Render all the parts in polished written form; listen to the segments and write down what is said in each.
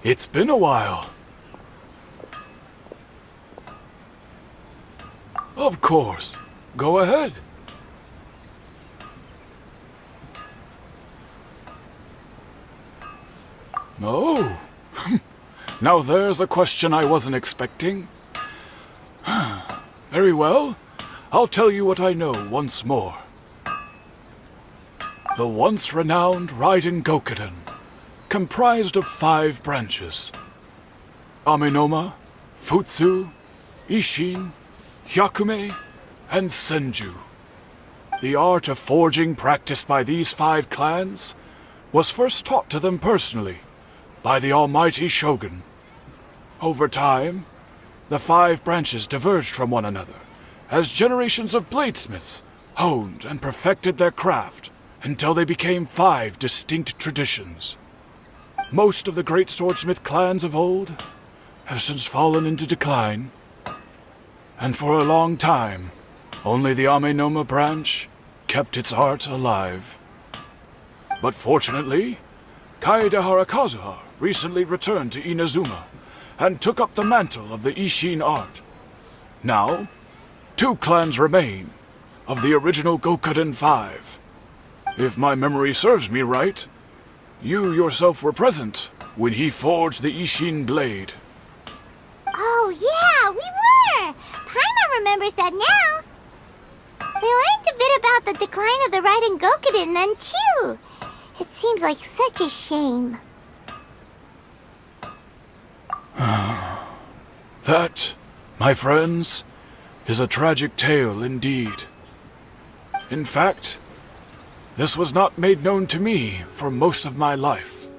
It's been a while. Of course. Go ahead. Oh. Now there's a question I wasn't expecting. Very well. I'll tell you what I know once more. The once renowned Raiden Gokuden comprised of 5 branches: Amenoma, Futsu, Ishin, Hyakume, and Senju. The art of forging practiced by these 5 clans was first taught to them personally by the almighty Shogun. Over time, the 5 branches diverged from one another as generations of bladesmiths honed and perfected their craft until they became 5 distinct traditions. Most of the great swordsmith clans of old have since fallen into decline, and for a long time, only the Amenoma branch kept its art alive. But fortunately, Kaedehara Kazuha recently returned to Inazuma and took up the mantle of the Ishin art. Now, 2 clans remain of the original Gokuden 5. If my memory serves me right, you yourself were present when he forged the Ishin blade. Oh yeah, we were! Paimon remembers that now. We learned a bit about the decline of the Raiden Gokuden then too. It seems like such a shame. That, my friends, is a tragic tale indeed. In fact, this was not made known to me for most of my life.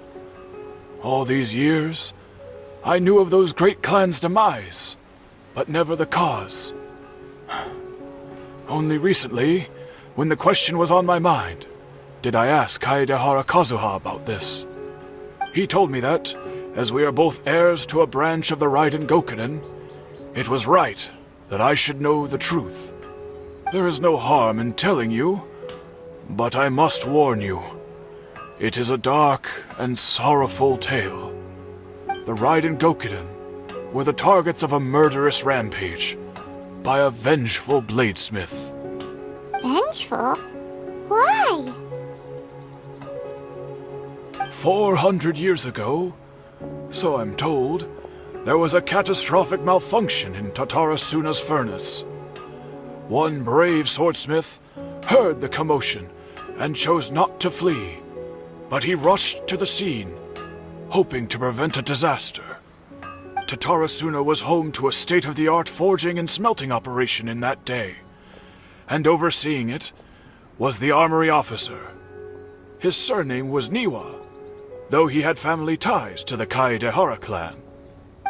All these years, I knew of those great clans' demise, but never the cause. Only recently, when the question was on my mind, did I ask Kaedehara Kazuha about this. He told me that, as we are both heirs to a branch of the Raiden Gokuden, it was right that I should know the truth. There is no harm in telling you, but I must warn you. It is a dark and sorrowful tale. The Raiden Gokuden were the targets of a murderous rampage by a vengeful bladesmith. Vengeful? Why? 400 years ago, so I'm told, there was a catastrophic malfunction in Tatarasuna's furnace. One brave swordsmith heard the commotion and chose not to flee, but he rushed to the scene, hoping to prevent a disaster. Tatarasuna was home to a state-of-the-art forging and smelting operation in that day, and overseeing it was the armory officer. His surname was Niwa, though he had family ties to the Kaedehara clan.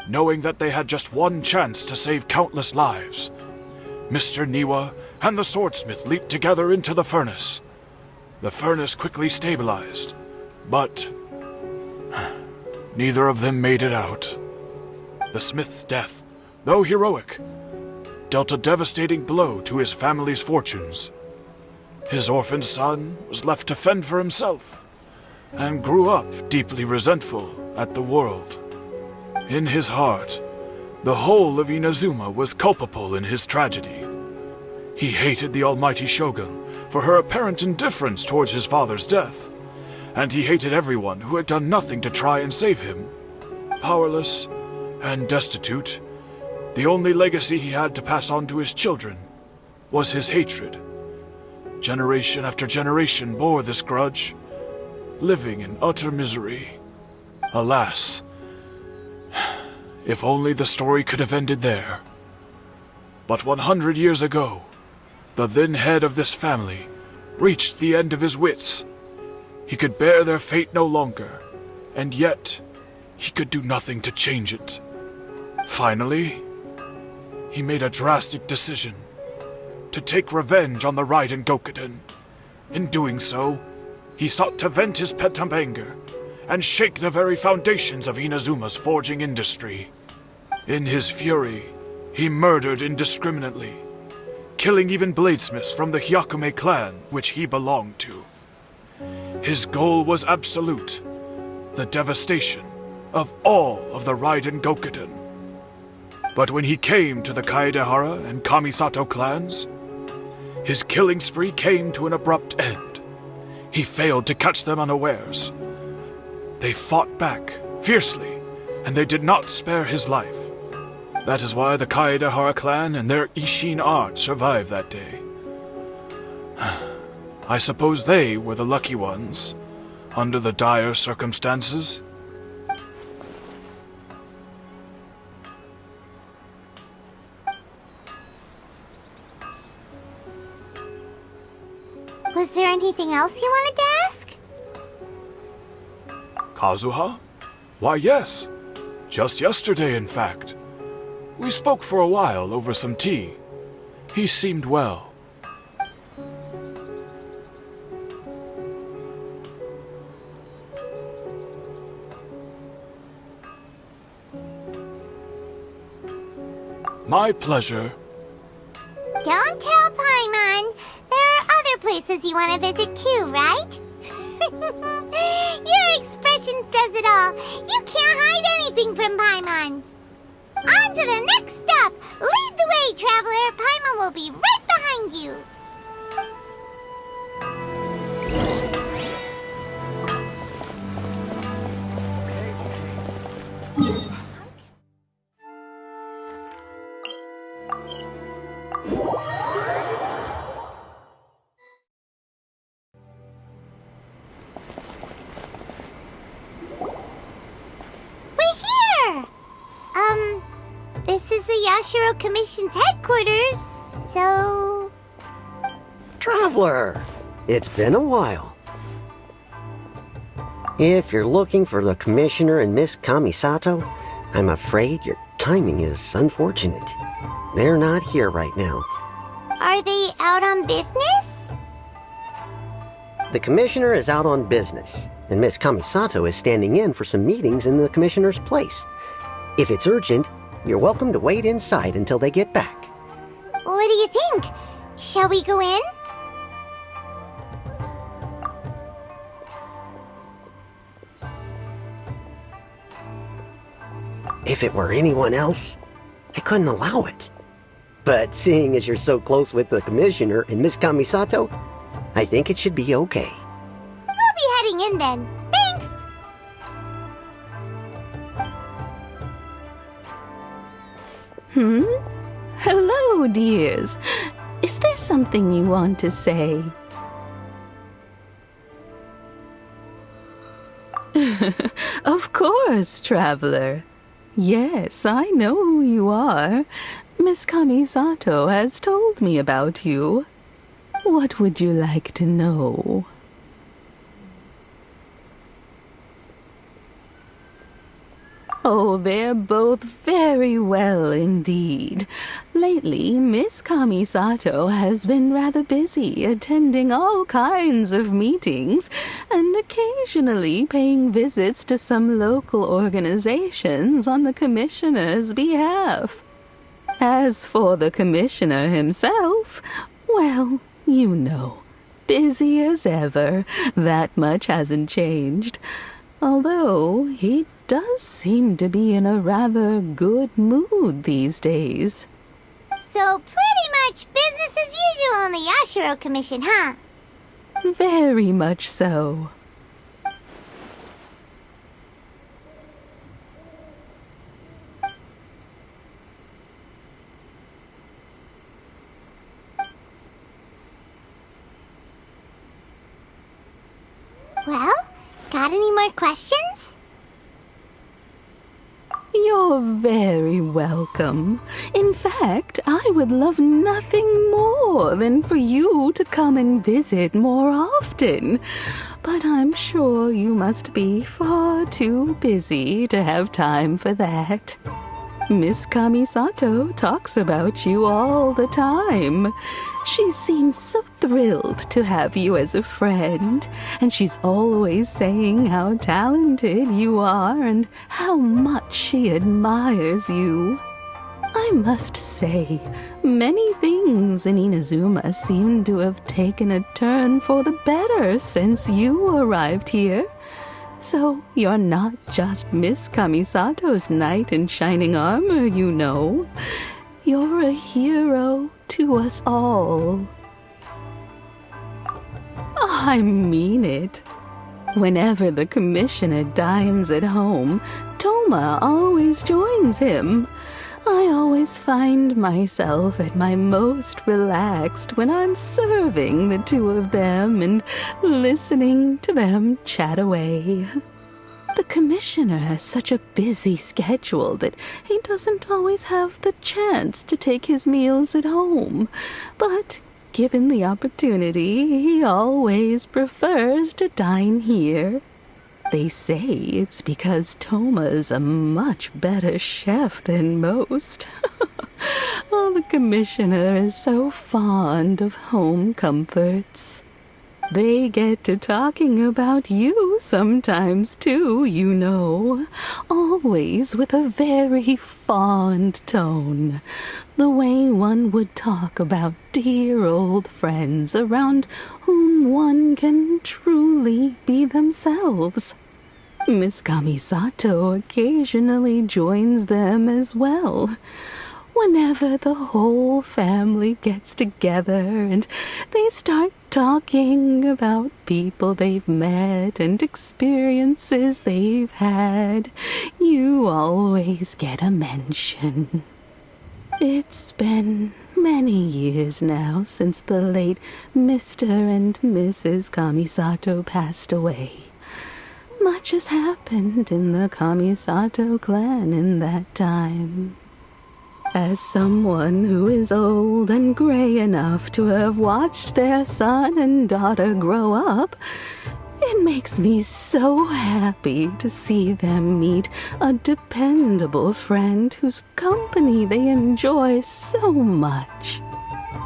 Knowing that they had just one chance to save countless lives, Mr. Niwa and the swordsmith leaped together into the furnace. The furnace quickly stabilized, but neither of them made it out. The smith's death, though heroic, dealt a devastating blow to his family's fortunes. His orphaned son was left to fend for himself, and grew up deeply resentful at the world. In his heart, the whole of Inazuma was culpable in his tragedy. He hated the almighty Shogun for her apparent indifference towards his father's death, and he hated everyone who had done nothing to try and save him. Powerless and destitute, the only legacy he had to pass on to his children was his hatred. Generation after generation bore this grudge, living in utter misery. Alas, if only the story could have ended there. But 100 years ago, the then head of this family reached the end of his wits. He could bear their fate no longer, and yet he could do nothing to change it. Finally, he made a drastic decision to take revenge on the Raiden Gokuden. In doing so, he sought to vent his pent-up anger and shake the very foundations of Inazuma's forging industry. In his fury, he murdered indiscriminately, killing even bladesmiths from the Hyakume clan which he belonged to. His goal was absolute, the devastation of all of the Raiden Gokuden. But when he came to the Kaedehara and Kamisato clans, his killing spree came to an abrupt end. He failed to catch them unawares. They fought back fiercely, and they did not spare his life. That is why the Kaedehara clan and their Ishin art survived that day. I suppose they were the lucky ones, under the dire circumstances. Was there anything else you wanted to ask? Kazuha? Why, yes. Just yesterday, in fact. We spoke for a while over some tea. He seemed well. My pleasure. Don't tell Paimon. There are other places you want to visit too, right? Your expression says it all. You can't hide anything from Paimon. On to the next stop. Lead the way, traveler. Paimon will be right behind you. This is the Yashiro Commission's headquarters, so... Traveler, it's been a while. If you're looking for the Commissioner and Miss Kamisato, I'm afraid your timing is unfortunate. They're not here right now. Are they out on business? The Commissioner is out on business, and Miss Kamisato is standing in for some meetings in the Commissioner's place. If it's urgent, you're welcome to wait inside until they get back. What do you think? Shall we go in? If it were anyone else, I couldn't allow it. But seeing as you're so close with the Commissioner and Miss Kamisato, I think it should be okay. We'll be heading in then. Thanks! Hello, dears. Is there something you want to say? Of course, traveler. Yes, I know who you are. Miss Kamisato has told me about you. What would you like to know? Oh, they're both very well indeed. Lately, Miss Kamisato has been rather busy attending all kinds of meetings and occasionally paying visits to some local organizations on the Commissioner's behalf. As for the Commissioner himself, well, you know, busy as ever. That much hasn't changed. Although he does seem to be in a rather good mood these days. So pretty much business as usual in the Yashiro Commission, huh? Very much so. Well, got any more questions? You're very welcome. In fact, I would love nothing more than for you to come and visit more often. But I'm sure you must be far too busy to have time for that. Miss Kamisato talks about you all the time. She seems so thrilled to have you as a friend, and she's always saying how talented you are and how much she admires you. I must say, many things in Inazuma seem to have taken a turn for the better since you arrived here. So you're not just Miss Kamisato's knight in shining armor, you know. You're a hero to us all. I mean it. Whenever the commissioner dines at home, Toma always joins him. I always find myself at my most relaxed when I'm serving the two of them and listening to them chat away. The commissioner has such a busy schedule that he doesn't always have the chance to take his meals at home, but given the opportunity, he always prefers to dine here. They say it's because Toma's a much better chef than most. Oh, the commissioner is so fond of home comforts. They get to talking about you sometimes, too, you know. Always with a very fond tone. The way one would talk about dear old friends around whom one can truly be themselves. Miss Kamisato occasionally joins them as well. Whenever the whole family gets together and they start talking about people they've met and experiences they've had, you always get a mention. It's been many years now since the late Mr. and Mrs. Kamisato passed away. Much has happened in the Kamisato clan in that time. As someone who is old and gray enough to have watched their son and daughter grow up, it makes me so happy to see them meet a dependable friend whose company they enjoy so much.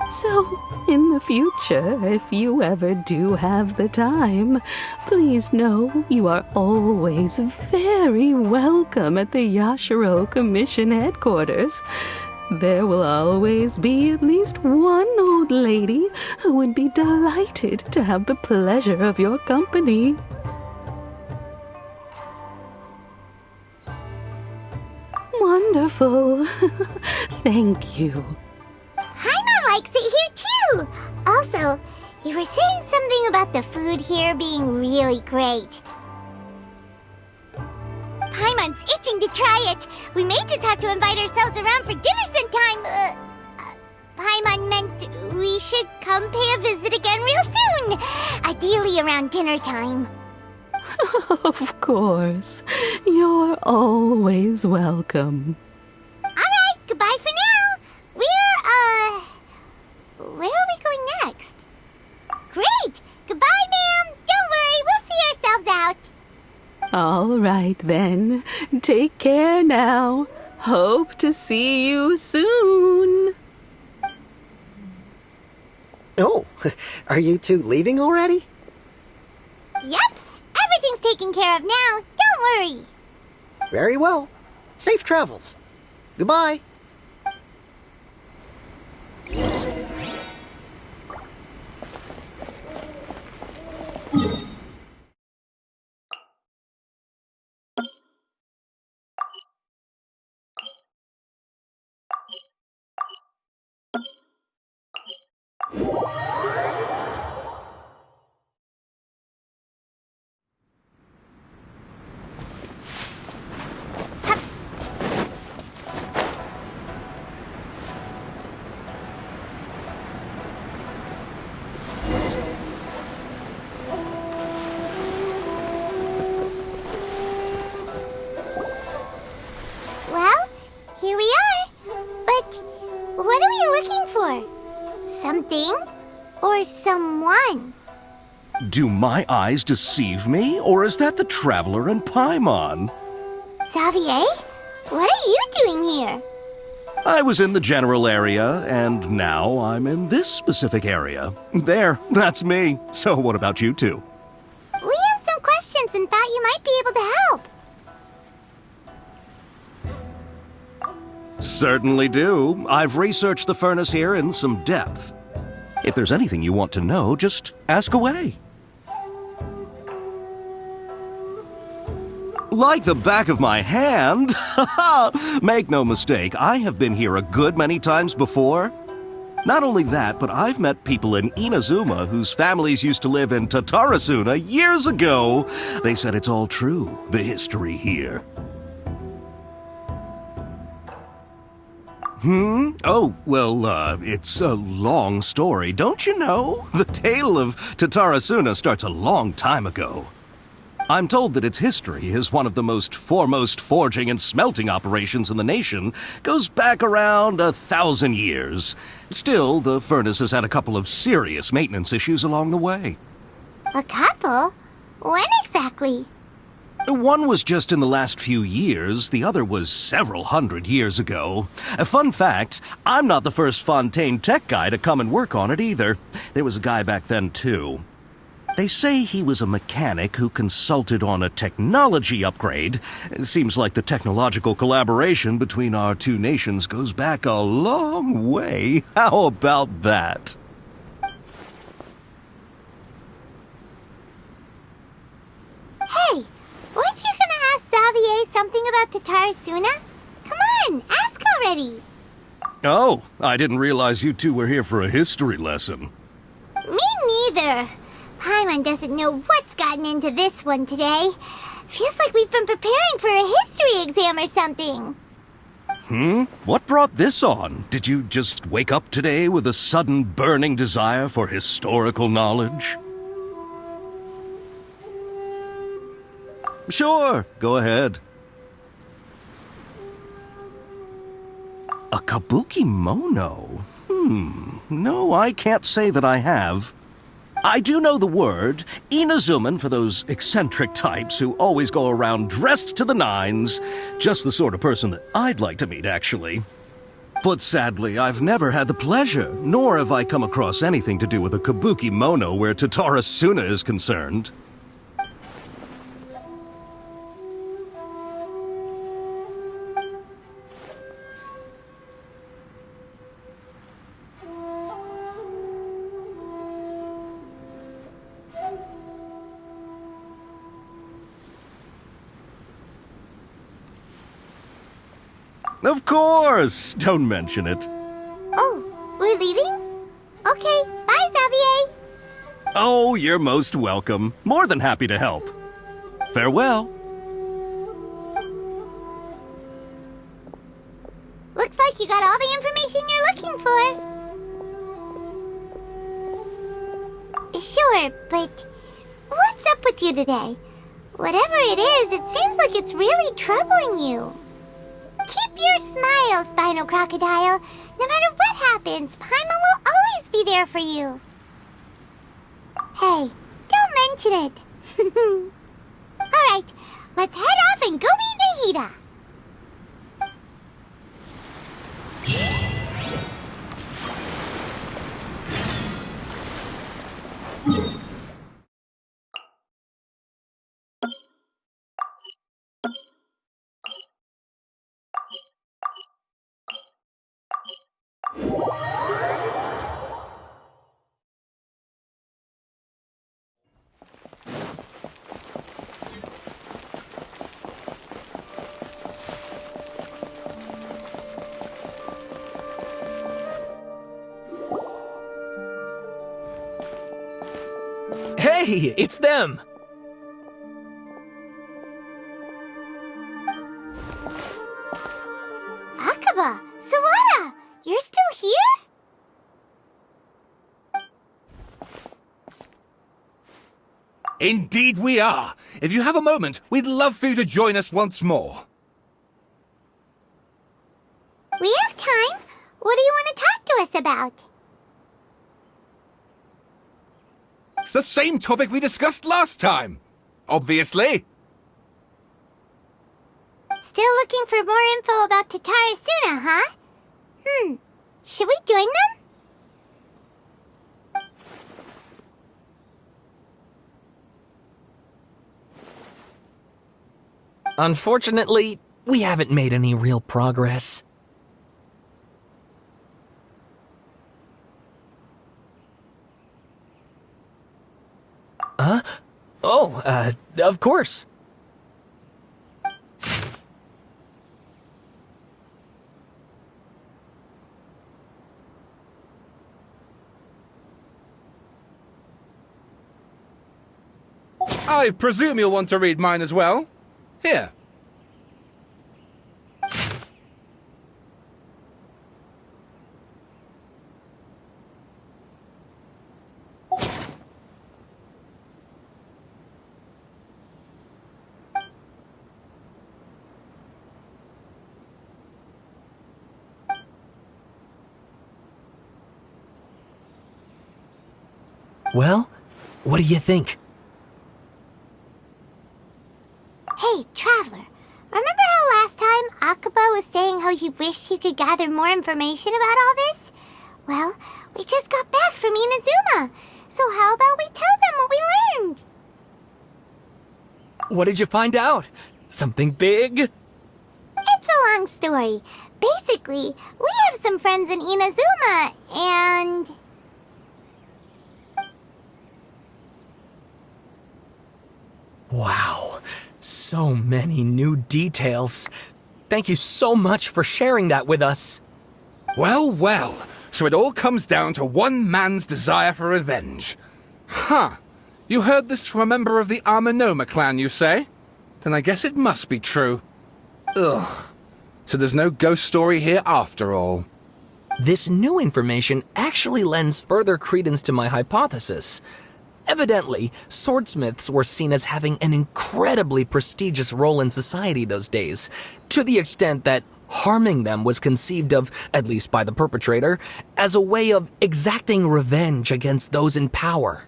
So, in the future, if you ever do have the time, please know you are always very welcome at the Yashiro Commission headquarters. There will always be at least one old lady who would be delighted to have the pleasure of your company. Wonderful. Thank you. Paimon likes it here too! Also, you were saying something about the food here being really great. Paimon's itching to try it. We may just have to invite ourselves around for dinner sometime. Paimon meant we should come pay a visit again real soon. Ideally around dinner time. Of course. You're always welcome. Alright, goodbye for now. Where are we going next? Great! Goodbye, ma'am! Don't worry, we'll see ourselves out. All right, then. Take care now. Hope to see you soon. Oh, are you two leaving already? Yep, everything's taken care of now. Don't worry. Very well. Safe travels. Goodbye. Well, here we are. But what are we looking for? Something or someone? Do my eyes deceive me, or is that the Traveler and Paimon? Xavier? What are you doing here? I was in the general area, and now I'm in this specific area. There, that's me. So what about you two? We have some questions and thought you might be able to help. Certainly do. I've researched the furnace here in some depth. If there's anything you want to know, just ask away. Like the back of my hand? Make no mistake, I have been here a good many times before. Not only that, but I've met people in Inazuma whose families used to live in Tatarasuna years ago. They said it's all true, the history here. Oh, well, it's a long story, don't you know? The tale of Tatarasuna starts a long time ago. I'm told that its history is one of the most foremost forging and smelting operations in the nation, goes back around 1,000 years. Still, the furnace has had a couple of serious maintenance issues along the way. A couple? When exactly? One was just in the last few years, the other was several hundred years ago. A fun fact, I'm not the first Fontaine tech guy to come and work on it either. There was a guy back then too. They say he was a mechanic who consulted on a technology upgrade. It seems like the technological collaboration between our two nations goes back a long way. How about that? Hey, weren't you gonna ask Xavier something about Tatarasuna? Come on, ask already. Oh, I didn't realize you two were here for a history lesson. Me neither. Paimon doesn't know what's gotten into this one today. Feels like we've been preparing for a history exam or something. What brought this on? Did you just wake up today with a sudden burning desire for historical knowledge? Sure, go ahead. A kabuki mono? No, I can't say that I have. I do know the word, Inazuman for those eccentric types who always go around dressed to the nines. Just the sort of person that I'd like to meet, actually. But sadly, I've never had the pleasure, nor have I come across anything to do with a kabuki mono where Tatarasuna is concerned. Of course! Don't mention it. Oh, we're leaving? Okay, bye, Xavier. Oh, you're most welcome. More than happy to help. Farewell. Looks like you got all the information you're looking for. Sure, but what's up with you today? Whatever it is, it seems like it's really troubling you. Keep your smile, Spinal Crocodile. No matter what happens, Paimon will always be there for you. Hey, don't mention it. Alright, let's head off and go meet Nahida. Hey, it's them! Akaba, Sawada, you're still here? Indeed we are. If you have a moment, we'd love for you to join us once more. We have time. What do you want to talk to us about? It's the same topic we discussed last time. Obviously. Still looking for more info about Tatarasuna, huh? Should we join them? Unfortunately, we haven't made any real progress. Huh? Oh, of course. I presume you'll want to read mine as well. Here. Well, what do you think? Hey, Traveler. Remember how last time Akaba was saying how he wished he could gather more information about all this? Well, we just got back from Inazuma. So how about we tell them what we learned? What did you find out? Something big? It's a long story. Basically, we have some friends in Inazuma, and... Wow, so many new details. Thank you so much for sharing that with us. Well, well. So it all comes down to one man's desire for revenge. Huh. You heard this from a member of the Armanoma clan, you say? Then I guess it must be true. Ugh. So there's no ghost story here after all. This new information actually lends further credence to my hypothesis. Evidently, swordsmiths were seen as having an incredibly prestigious role in society those days, to the extent that harming them was conceived of, at least by the perpetrator, as a way of exacting revenge against those in power.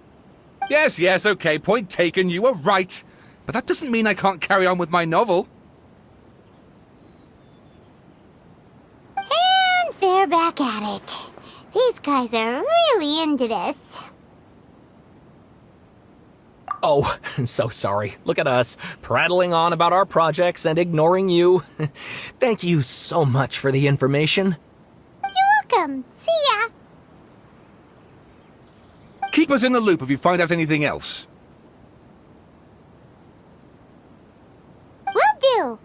Yes, okay, point taken, you were right. But that doesn't mean I can't carry on with my novel. And they're back at it. These guys are really into this. Oh, so sorry. Look at us, prattling on about our projects and ignoring you. Thank you so much for the information. You're welcome. See ya. Keep us in the loop if you find out anything else. Will do.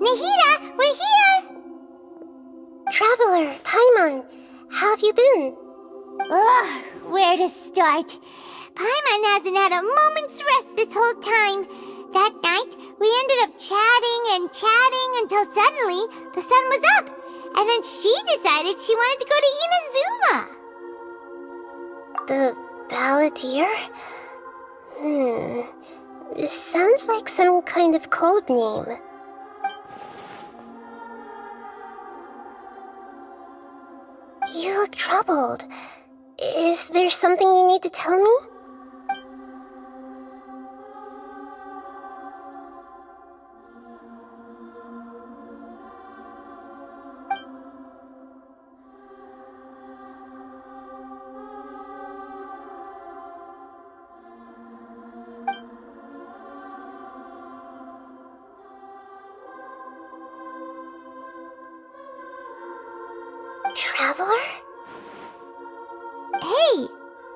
Nahida, we're here! Traveler, Paimon, how have you been? Ugh, where to start? Paimon hasn't had a moment's rest this whole time. That night, we ended up chatting and chatting until suddenly the sun was up. And then she decided she wanted to go to Inazuma. The Balladeer? It sounds like some kind of code name. You look troubled. Is there something you need to tell me? Traveler? Hey,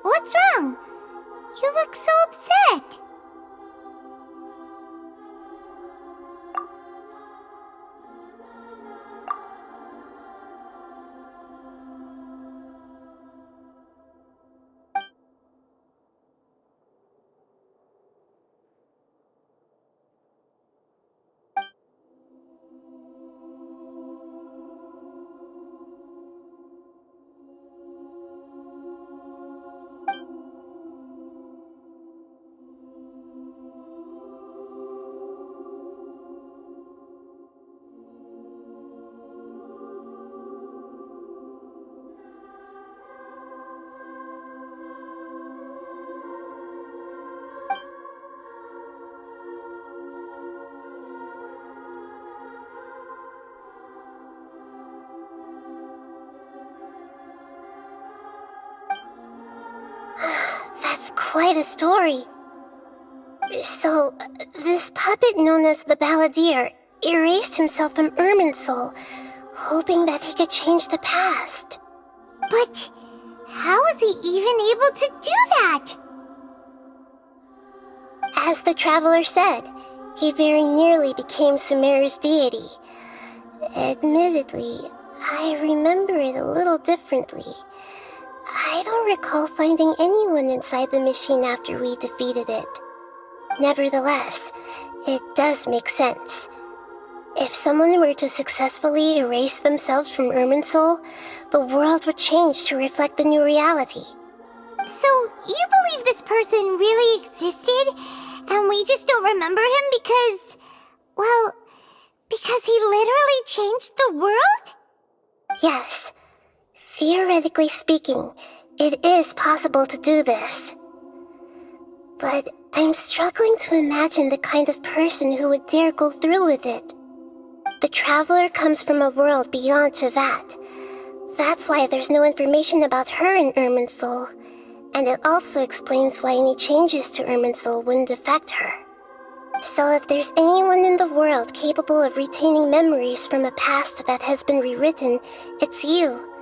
what's wrong? You look so upset. That's quite a story. So, this puppet known as the Balladeer erased himself from Irminsul, hoping that he could change the past. But how was he even able to do that? As the traveler said, he very nearly became Sumeru's deity. Admittedly, I remember it a little differently. I don't recall finding anyone inside the machine after we defeated it. Nevertheless, it does make sense. If someone were to successfully erase themselves from Irminsul, the world would change to reflect the new reality. So, you believe this person really existed, and we just don't remember him because... well, because he literally changed the world? Yes. Theoretically speaking, it is possible to do this. But I'm struggling to imagine the kind of person who would dare go through with it. The traveler comes from a world beyond to that. That's why there's no information about her in Irminsul, and it also explains why any changes to Irminsul wouldn't affect her. So if there's anyone in the world capable of retaining memories from a past that has been rewritten, it's you.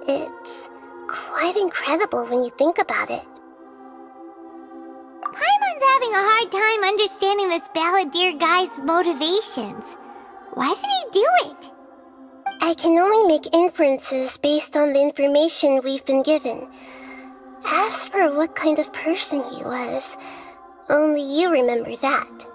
It's quite incredible when you think about it. Paimon's having a hard time understanding this Balladeer guy's motivations. Why did he do it? I can only make inferences based on the information we've been given. As for what kind of person he was, only you remember that.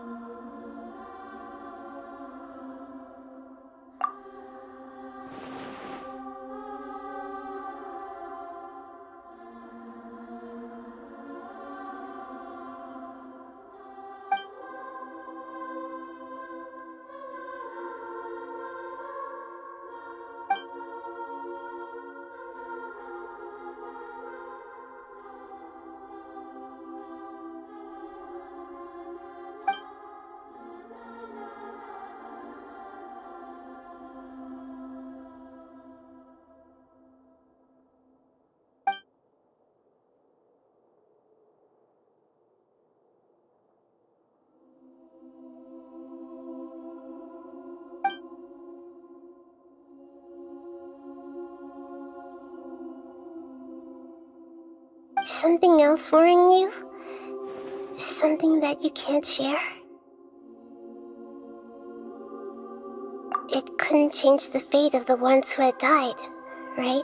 Something else worrying you? Something that you can't share? It couldn't change the fate of the ones who had died, right?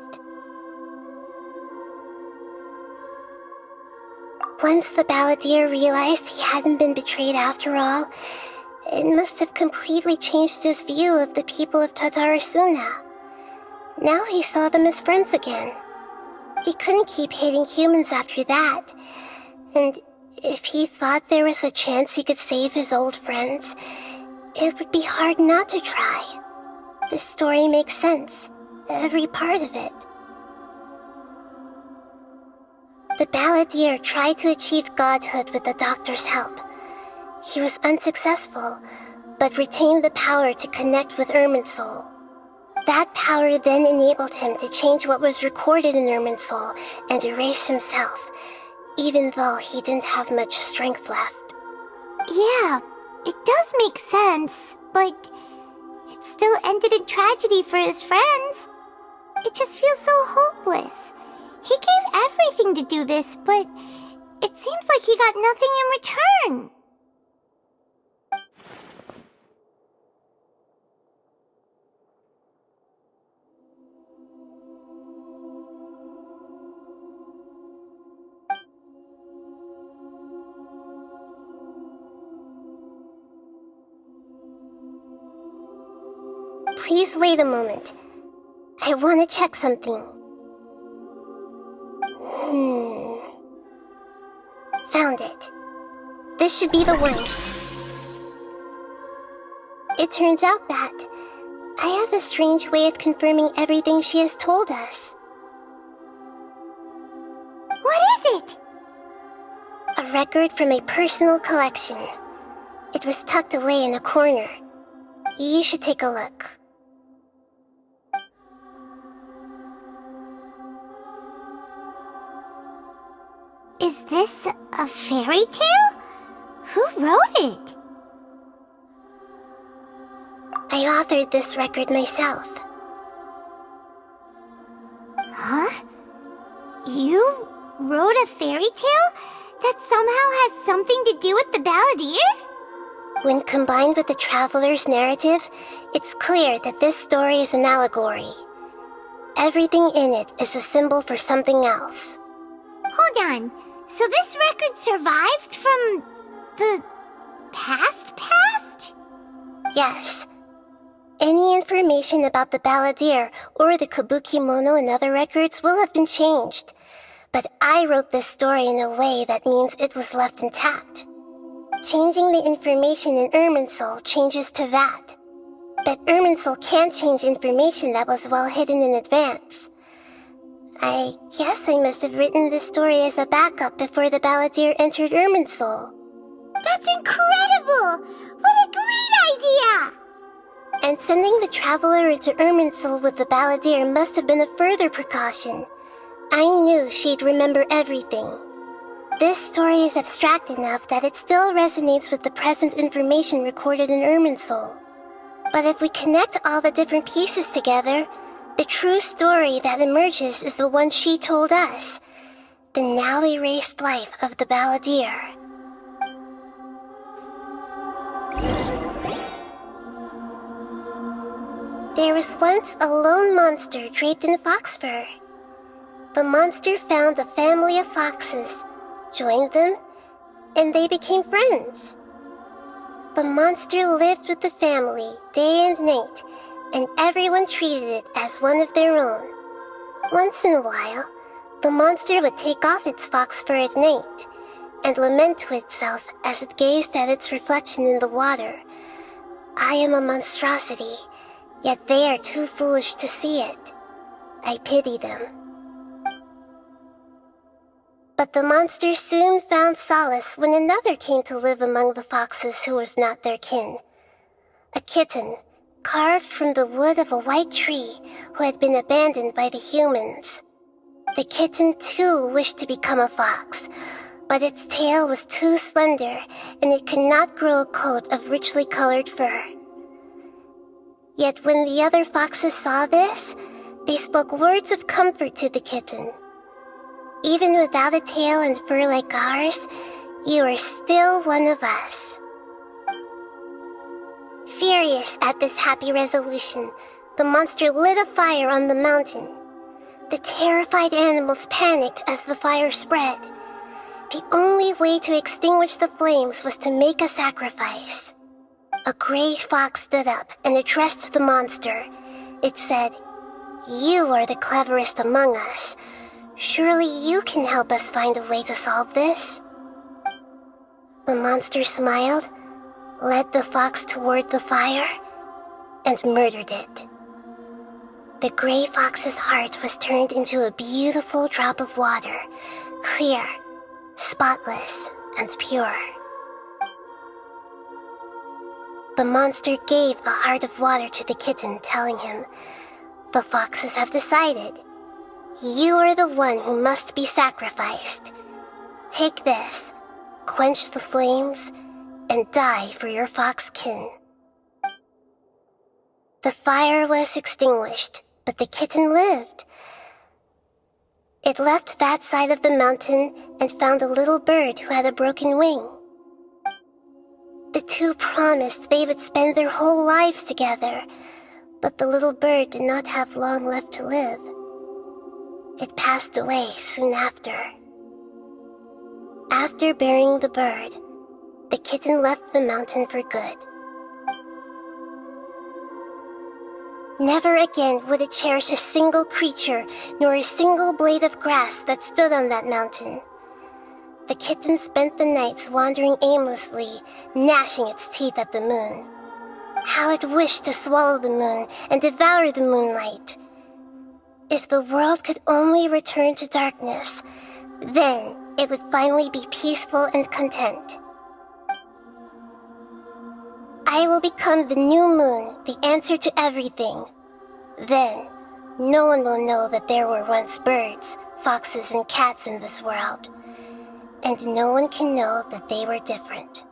Once the Balladeer realized he hadn't been betrayed after all, it must have completely changed his view of the people of Tatarasuna. Now he saw them as friends again. He couldn't keep hating humans after that. And if he thought there was a chance he could save his old friends, it would be hard not to try. The story makes sense, every part of it. The Balladeer tried to achieve godhood with the doctor's help. He was unsuccessful, but retained the power to connect with Irminsul. That power then enabled him to change what was recorded in Irminsul and erase himself, even though he didn't have much strength left. Yeah, it does make sense, but it still ended in tragedy for his friends. It just feels so hopeless. He gave everything to do this, but it seems like he got nothing in return. Please wait a moment. I want to check something. Found it. This should be the one. It turns out that I have a strange way of confirming everything she has told us. What is it? A record from a personal collection. It was tucked away in a corner. You should take a look. Is this a fairy tale? Who wrote it? I authored this record myself. Huh? You wrote a fairy tale that somehow has something to do with the Balladeer? When combined with the Traveler's narrative, it's clear that this story is an allegory. Everything in it is a symbol for something else. Hold on. So this record survived from the past? Yes. Any information about the Balladeer or the Kabuki Mono and other records will have been changed. But I wrote this story in a way that means it was left intact. Changing the information in Irminsul changes to that. But Irminsul can't change information that was well hidden in advance. I guess I must have written this story as a backup before the Balladeer entered Irminsul. That's incredible! What a great idea! And sending the Traveler into Irminsul with the Balladeer must have been a further precaution. I knew she'd remember everything. This story is abstract enough that it still resonates with the present information recorded in Irminsul. But if we connect all the different pieces together, the true story that emerges is the one she told us, the now erased life of the Balladeer. There was once a lone monster draped in fox fur. The monster found a family of foxes, joined them, and they became friends. The monster lived with the family day and night, and everyone treated it as one of their own. Once in a while, the monster would take off its fox fur at night and lament to itself as it gazed at its reflection in the water. I am a monstrosity, yet they are too foolish to see it. I pity them. But the monster soon found solace when another came to live among the foxes who was not their kin. A kitten, carved from the wood of a white tree who had been abandoned by the humans. The kitten too wished to become a fox, but its tail was too slender and it could not grow a coat of richly colored fur. Yet when the other foxes saw this, they spoke words of comfort to the kitten. Even without a tail and fur like ours, you are still one of us. Furious at this happy resolution, the monster lit a fire on the mountain. The terrified animals panicked as the fire spread. The only way to extinguish the flames was to make a sacrifice. A gray fox stood up and addressed the monster. It said, "You are the cleverest among us. Surely you can help us find a way to solve this." The monster smiled, led the fox toward the fire, and murdered it. The gray fox's heart was turned into a beautiful drop of water, clear, spotless, and pure. The monster gave the heart of water to the kitten, telling him, "The foxes have decided. You are the one who must be sacrificed. Take this, quench the flames, and die for your fox kin." The fire was extinguished, but the kitten lived. It left that side of the mountain and found a little bird who had a broken wing. The two promised they would spend their whole lives together, but the little bird did not have long left to live. It passed away soon after. After burying the bird, the kitten left the mountain for good. Never again would it cherish a single creature nor a single blade of grass that stood on that mountain. The kitten spent the nights wandering aimlessly, gnashing its teeth at the moon. How it wished to swallow the moon and devour the moonlight. If the world could only return to darkness, then it would finally be peaceful and content. I will become the new moon, the answer to everything. Then, no one will know that there were once birds, foxes, and cats in this world. And no one can know that they were different.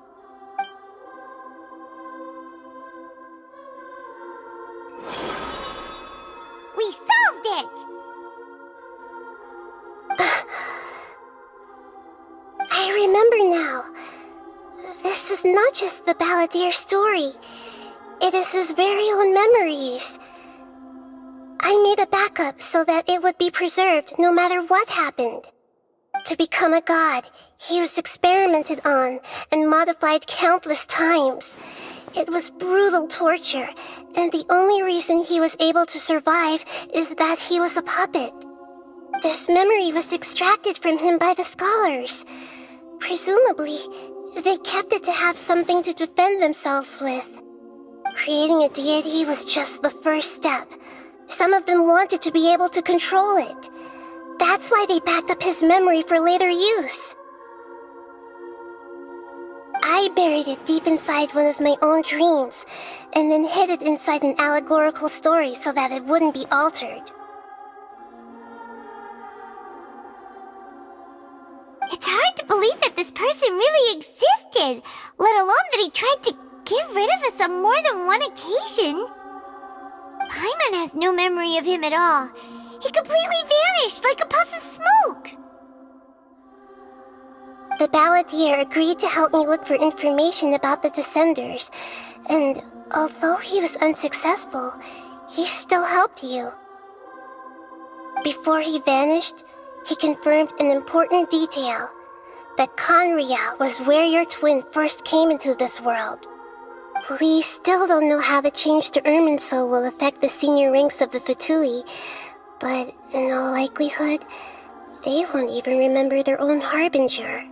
remember now. This is not just the Balladeer story. It is his very own memories. I made a backup so that it would be preserved no matter what happened. To become a god, he was experimented on and modified countless times. It was brutal torture, and the only reason he was able to survive is that he was a puppet. This memory was extracted from him by the scholars. Presumably, they kept it to have something to defend themselves with. Creating a deity was just the first step. Some of them wanted to be able to control it. That's why they backed up his memory for later use. I buried it deep inside one of my own dreams, and then hid it inside an allegorical story so that it wouldn't be altered. It's hard to believe that this person really existed, let alone that he tried to get rid of us on more than one occasion. Paimon has no memory of him at all. He completely vanished like a puff of smoke. The Balladeer agreed to help me look for information about the Descenders, and although he was unsuccessful, he still helped you. Before he vanished, he confirmed an important detail, that Conria was where your twin first came into this world. We still don't know how the change to Irminsul will affect the senior ranks of the Fatui, but in all likelihood, they won't even remember their own Harbinger.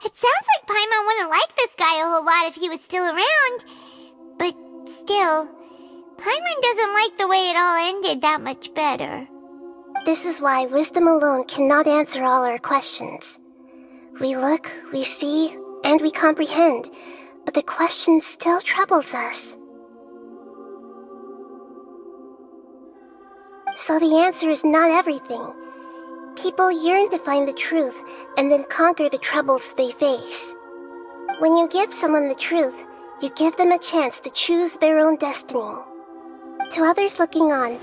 It sounds like Paimon wouldn't like this guy a whole lot if he was still around. But still, Paimon doesn't like the way it all ended that much better. This is why wisdom alone cannot answer all our questions. We look, we see, and we comprehend, but the question still troubles us. So the answer is not everything. People yearn to find the truth and then conquer the troubles they face. When you give someone the truth, you give them a chance to choose their own destiny. To others looking on,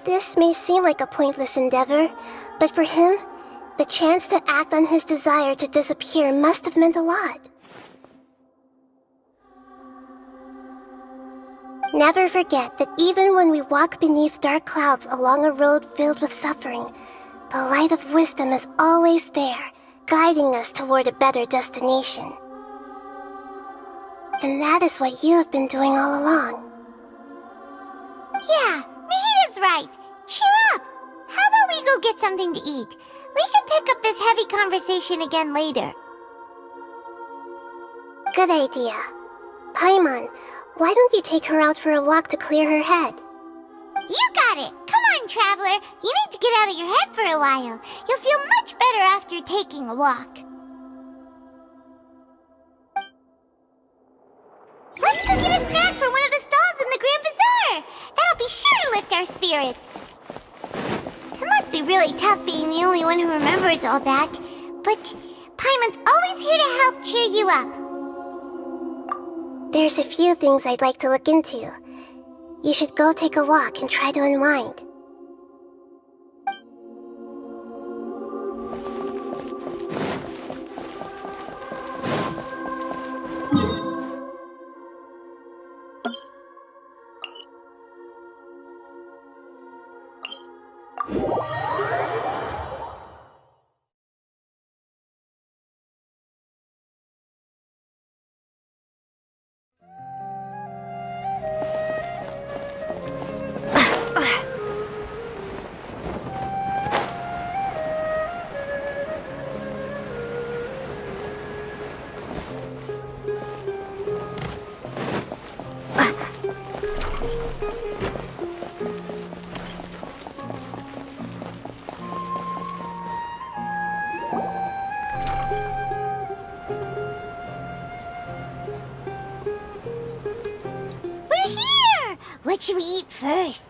this may seem like a pointless endeavor, but for him, the chance to act on his desire to disappear must have meant a lot. Never forget that even when we walk beneath dark clouds along a road filled with suffering, the light of wisdom is always there, guiding us toward a better destination. And that is what you have been doing all along. Yeah, Mihida's right. Cheer up. How about we go get something to eat? We can pick up this heavy conversation again later. Good idea. Paimon, why don't you take her out for a walk to clear her head? You got it. Come on, Traveler. You need to get out of your head for a while. You'll feel much better after taking a walk. Let's go get a snack from one of the stalls in the Grand Bazaar. That'll be sure to lift our spirits. It must be really tough being the only one who remembers all that. But Paimon's always here to help cheer you up. There's a few things I'd like to look into. You should go take a walk and try to unwind. What should we eat first?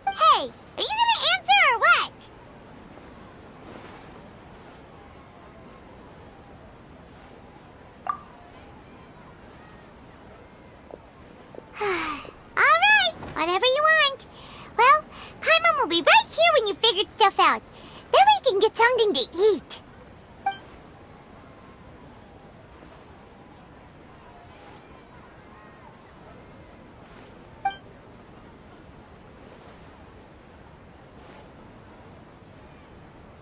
Hey, are you gonna answer or what? something to eat.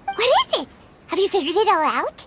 What is it? Have you figured it all out?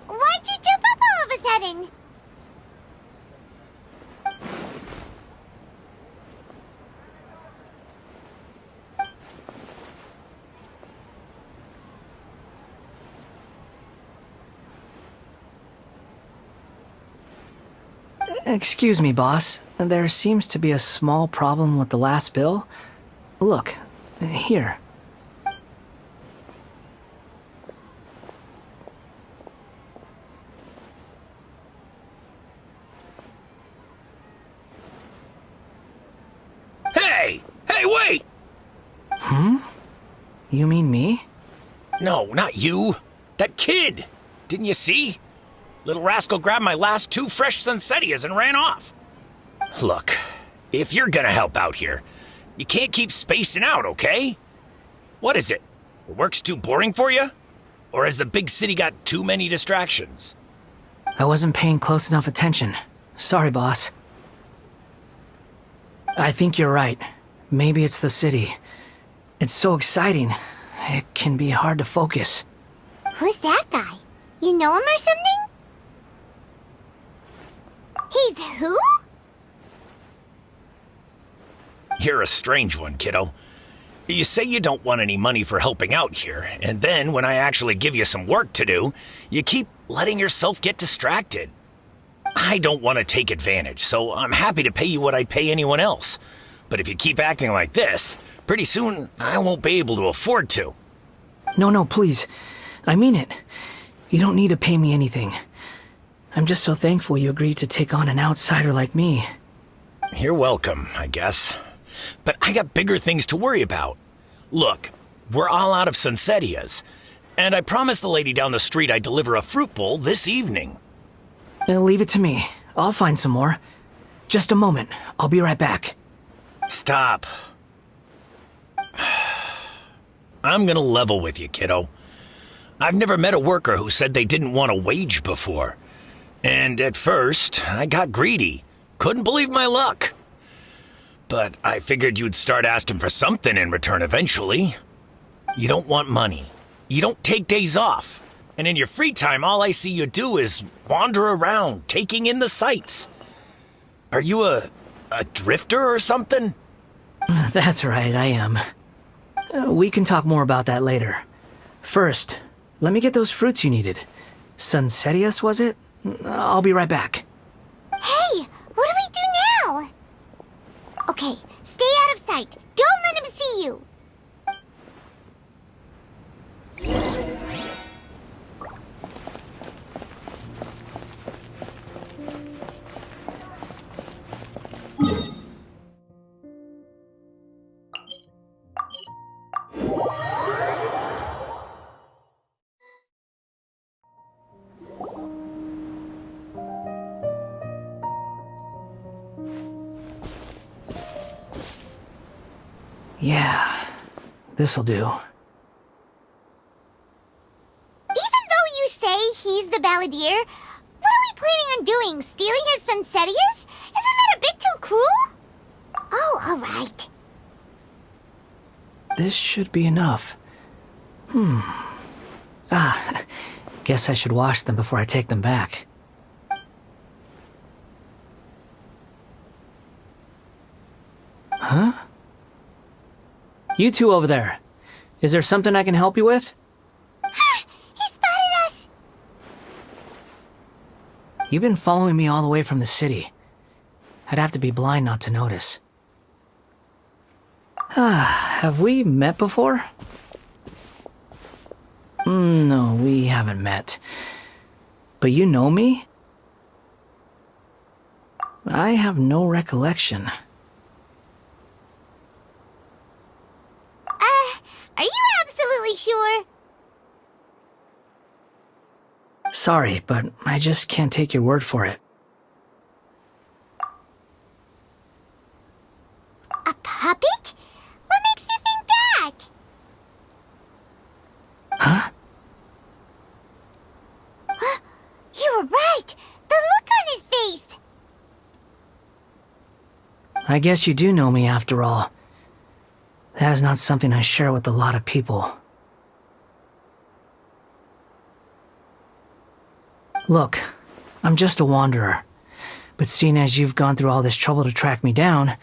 Why'd you jump up all of a sudden? Excuse me, boss. There seems to be a small problem with the last bill. Look, here. Hey! Hey, wait! You mean me? No, not you. That kid! Didn't you see? Little rascal grabbed my last 2 fresh Sunsetias and ran off. Look, if you're gonna help out here, you can't keep spacing out, okay? What is it? The work's too boring for you? Or has the big city got too many distractions? I wasn't paying close enough attention. Sorry, boss. I think you're right. Maybe it's the city. It's so exciting. It can be hard to focus. Who's that guy? You know him or something? He's who? You're a strange one, kiddo. You say you don't want any money for helping out here, and then when I actually give you some work to do, you keep letting yourself get distracted. I don't want to take advantage, so I'm happy to pay you what I'd pay anyone else. But if you keep acting like this, pretty soon I won't be able to afford to. No, please. I mean it. You don't need to pay me anything. I'm just so thankful you agreed to take on an outsider like me. You're welcome, I guess. But I got bigger things to worry about. Look, we're all out of Sunsetias, and I promised the lady down the street I'd deliver a fruit bowl this evening. Leave it to me. I'll find some more. Just a moment. I'll be right back. Stop. I'm gonna level with you, kiddo. I've never met a worker who said they didn't want a wage before. And at first, I got greedy. Couldn't believe my luck. But I figured you'd start asking for something in return eventually. You don't want money. You don't take days off. And in your free time, all I see you do is wander around, taking in the sights. Are you a drifter or something? That's right, I am. We can talk more about that later. First, let me get those fruits you needed. Sunsetias, was it? I'll be right back. Hey, what do we do now? Okay, stay out of sight. Don't let him see you. Yeah, this'll do. Even though you say he's the balladeer, what are we planning on doing? Stealing his Sunsetias? Isn't that a bit too cruel? Oh, alright. This should be enough. Guess I should wash them before I take them back. Huh? You two over there. Is there something I can help you with? He spotted us! You've been following me all the way from the city. I'd have to be blind not to notice. Have we met before? No, we haven't met. But you know me? I have no recollection. Are you absolutely sure? Sorry, but I just can't take your word for it. A puppet? What makes you think that? Huh? You were right! The look on his face! I guess you do know me after all. That is not something I share with a lot of people. Look, I'm just a wanderer. But seeing as you've gone through all this trouble to track me down,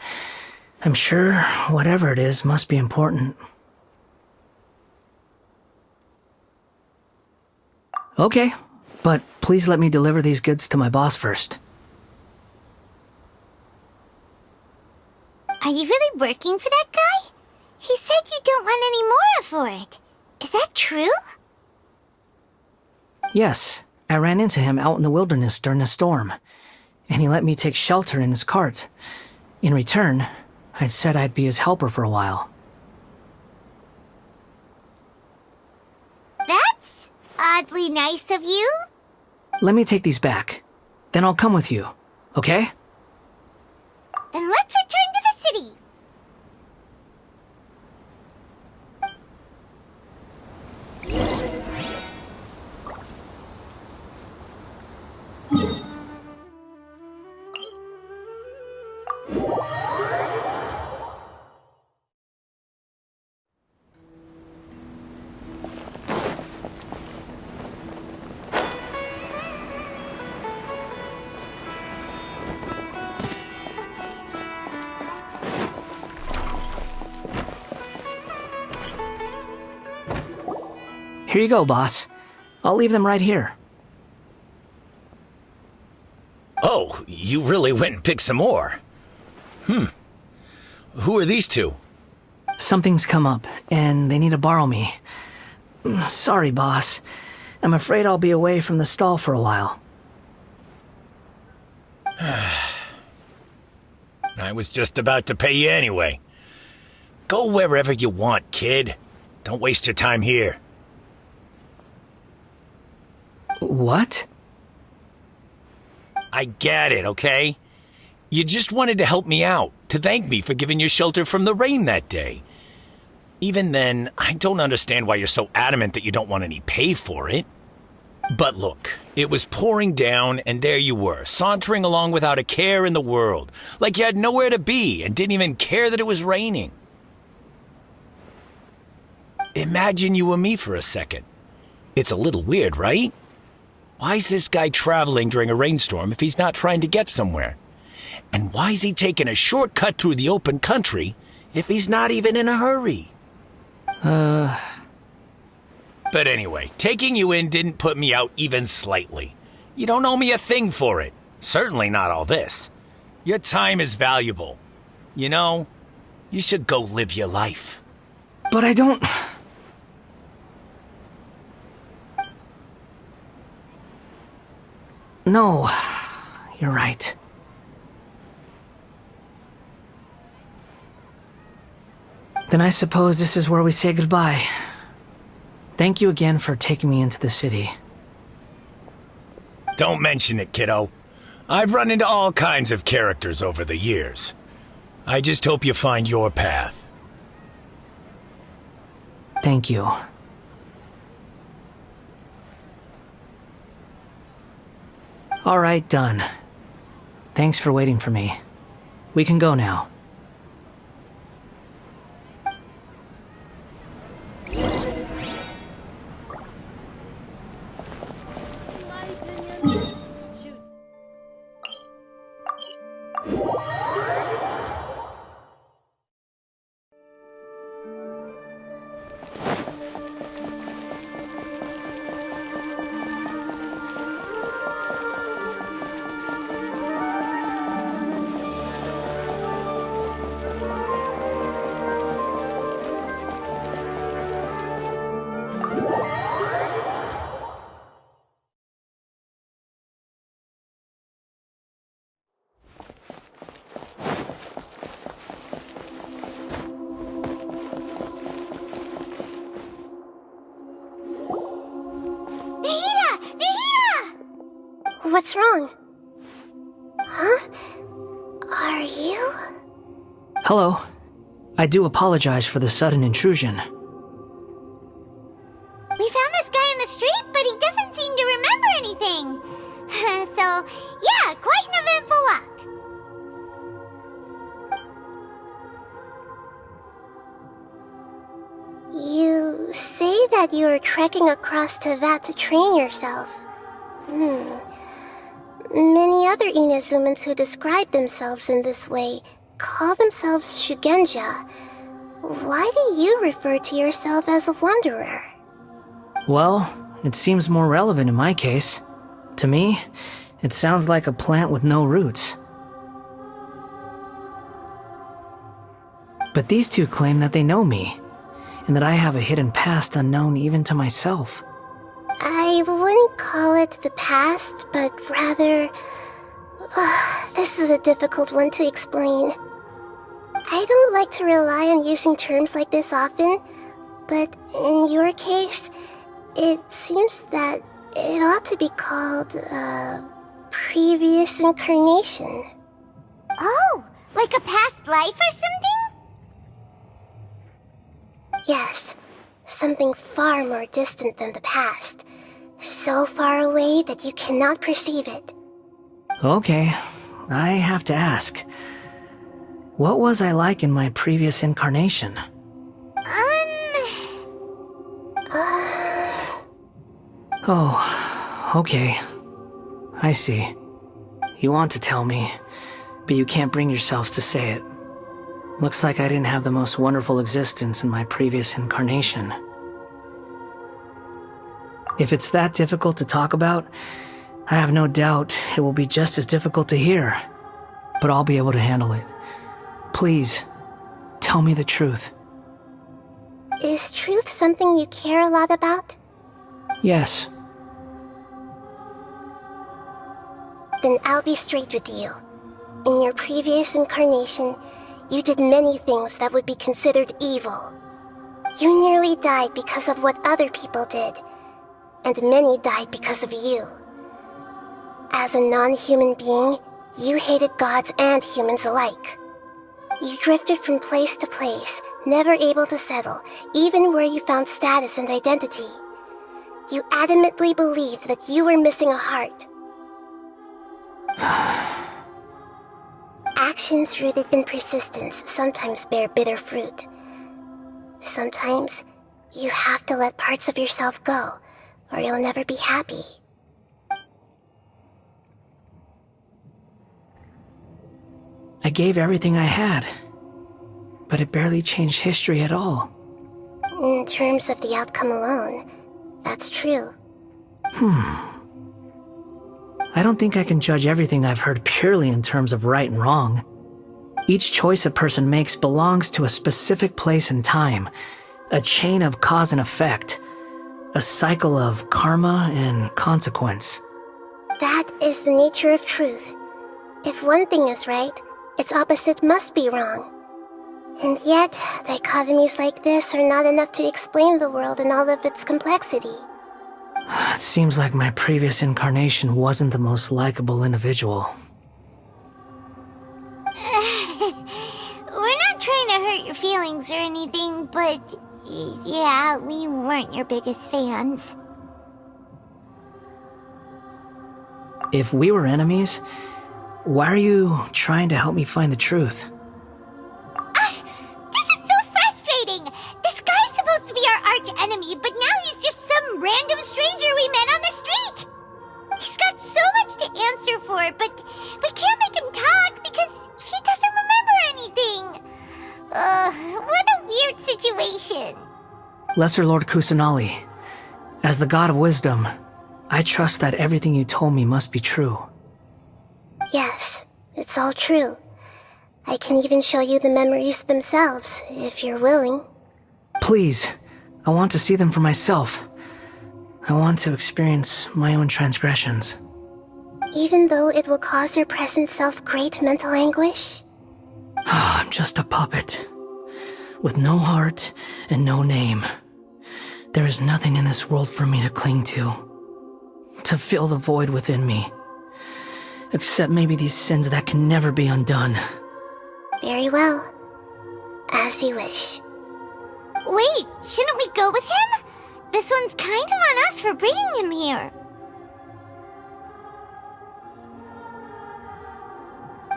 I'm sure whatever it is must be important. Okay, but please let me deliver these goods to my boss first. Are you really working for that guy? He said you don't want any more for it. Is that true? Yes, I ran into him out in the wilderness during a storm, and he let me take shelter in his cart. In return, I said I'd be his helper for a while. That's oddly nice of you. Let me take these back. Then I'll come with you, okay? Then let's return to the city. Here you go, boss. I'll leave them right here. Oh, you really went and picked some more. Who are these two? Something's come up, and they need to borrow me. Sorry, boss. I'm afraid I'll be away from the stall for a while. I was just about to pay you anyway. Go wherever you want, kid. Don't waste your time here. What? I get it, okay? You just wanted to help me out, to thank me for giving you shelter from the rain that day. Even then, I don't understand why you're so adamant that you don't want any pay for it. But look, it was pouring down, and there you were, sauntering along without a care in the world, like you had nowhere to be and didn't even care that it was raining. Imagine you were me for a second. It's a little weird, right? Why's this guy traveling during a rainstorm if he's not trying to get somewhere? And why's he taking a shortcut through the open country if he's not even in a hurry? But anyway, taking you in didn't put me out even slightly. You don't owe me a thing for it. Certainly not all this. Your time is valuable. You know, you should go live your life. But I don't... No, you're right. Then I suppose this is where we say goodbye. Thank you again for taking me into the city. Don't mention it, kiddo. I've run into all kinds of characters over the years. I just hope you find your path. Thank you. All right, done. Thanks for waiting for me. We can go now. What's wrong? Huh? Are you? Hello. I do apologize for the sudden intrusion. We found this guy in the street, but he doesn't seem to remember anything. So, yeah, quite an eventful walk. You say that you're trekking across Tevat to train yourself. Many other Inazumans who describe themselves in this way call themselves Shugenja. Why do you refer to yourself as a wanderer? Well, it seems more relevant in my case. To me, it sounds like a plant with no roots. But these two claim that they know me, and that I have a hidden past unknown even to myself. I wouldn't call it the past, but rather... this is a difficult one to explain. I don't like to rely on using terms like this often, but in your case, it seems that it ought to be called previous incarnation. Oh, like a past life or something? Yes, something far more distant than the past. So far away that you cannot perceive it. Okay, I have to ask. What was I like in my previous incarnation? Oh, okay. I see. You want to tell me, but you can't bring yourselves to say it. Looks like I didn't have the most wonderful existence in my previous incarnation. If it's that difficult to talk about, I have no doubt it will be just as difficult to hear. But I'll be able to handle it. Please, tell me the truth. Is truth something you care a lot about? Yes. Then I'll be straight with you. In your previous incarnation, you did many things that would be considered evil. You nearly died because of what other people did, and many died because of you. As a non-human being, you hated gods and humans alike. You drifted from place to place, never able to settle, even where you found status and identity. You adamantly believed that you were missing a heart. Actions rooted in persistence sometimes bear bitter fruit. Sometimes, you have to let parts of yourself go, or you'll never be happy. I gave everything I had, but it barely changed history at all. In terms of the outcome alone, that's true. I don't think I can judge everything I've heard purely in terms of right and wrong. Each choice a person makes belongs to a specific place and time, a chain of cause and effect, a cycle of karma and consequence. That is the nature of truth. If one thing is right, its opposite must be wrong. And yet, dichotomies like this are not enough to explain the world in all of its complexity. It seems like my previous incarnation wasn't the most likable individual. We're not trying to hurt your feelings or anything, but yeah, we weren't your biggest fans. If we were enemies, why are you trying to help me find the truth? This is so frustrating! This guy's supposed to be our arch enemy, but now he's just some random stranger we met on the street! He's got so much to answer for, but we can't make him talk because he doesn't remember anything! What a weird situation. Lesser Lord Kusanali, as the God of Wisdom, I trust that everything you told me must be true. Yes, it's all true. I can even show you the memories themselves, if you're willing. Please, I want to see them for myself. I want to experience my own transgressions. Even though it will cause your present self great mental anguish? I'm just a puppet, with no heart and no name. There is nothing in this world for me to cling to fill the void within me. Except maybe these sins that can never be undone. Very well. As you wish. Wait, shouldn't we go with him? This one's kind of on us for bringing him here.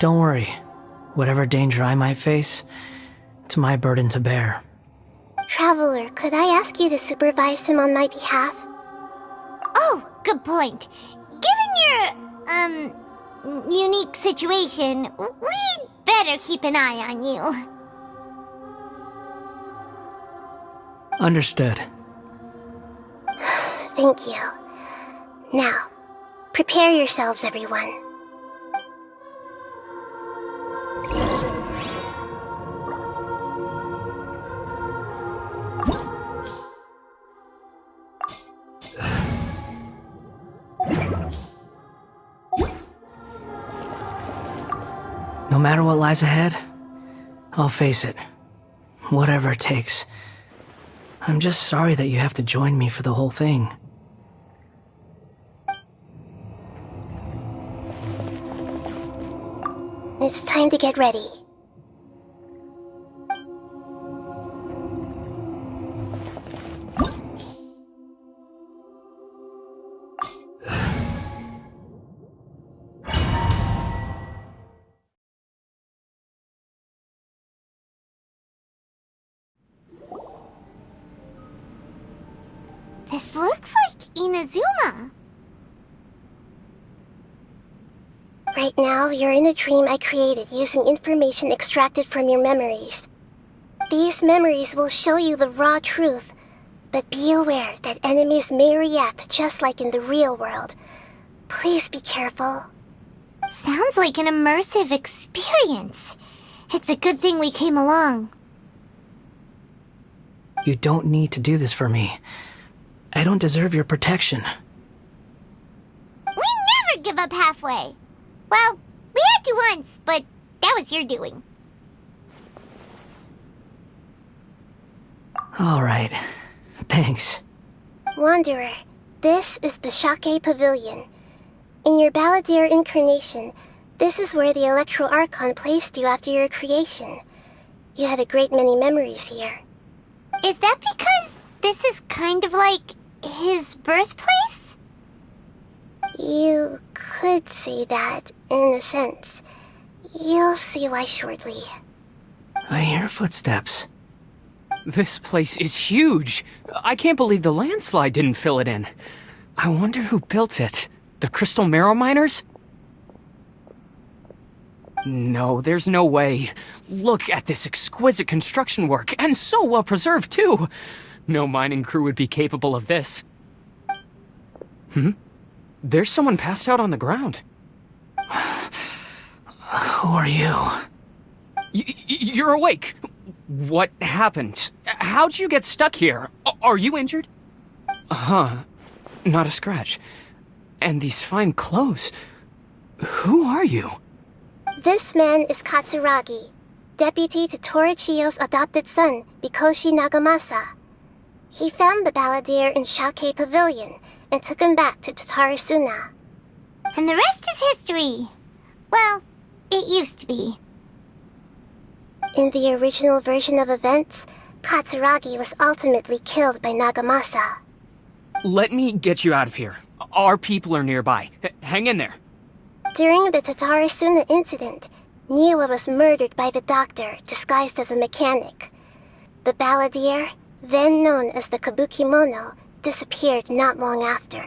Don't worry. Whatever danger I might face, it's my burden to bear. Traveler, could I ask you to supervise him on my behalf? Oh, good point. Given your, unique situation, we'd better keep an eye on you. Understood. Thank you. Now, prepare yourselves, everyone. No matter what lies ahead, I'll face it. Whatever it takes. I'm just sorry that you have to join me for the whole thing. It's time to get ready. This looks like Inazuma. Right now, you're in a dream I created using information extracted from your memories. These memories will show you the raw truth, but be aware that enemies may react just like in the real world. Please be careful. Sounds like an immersive experience. It's a good thing we came along. You don't need to do this for me. I don't deserve your protection. We never give up halfway. Well, we had to once, but that was your doing. All right. Thanks. Wanderer, this is the Shake Pavilion. In your Balladeer incarnation, this is where the Electro Archon placed you after your creation. You had a great many memories here. Is that because this is kind of like his birthplace? You could say that, in a sense. You'll see why shortly. I hear footsteps. This place is huge. I can't believe the landslide didn't fill it in. I wonder who built it. The Crystal Marrow Miners? No, there's no way. Look at this exquisite construction work, and so well preserved, too. No mining crew would be capable of this. There's someone passed out on the ground. Who are you? You're awake. What happened? How'd you get stuck here? Are you injured? Huh. Not a scratch. And these fine clothes. Who are you? This man is Katsuragi, deputy to Torichio's adopted son, Mikoshi Nagamasa. He found the Balladeer in Shake Pavilion and took him back to Tatarasuna. And the rest is history. Well, it used to be. In the original version of events, Katsuragi was ultimately killed by Nagamasa. Let me get you out of here. Our people are nearby. Hang in there. During the Tatarasuna incident, Niwa was murdered by the doctor disguised as a mechanic. The Balladeer, then known as the Kabukimono, disappeared not long after.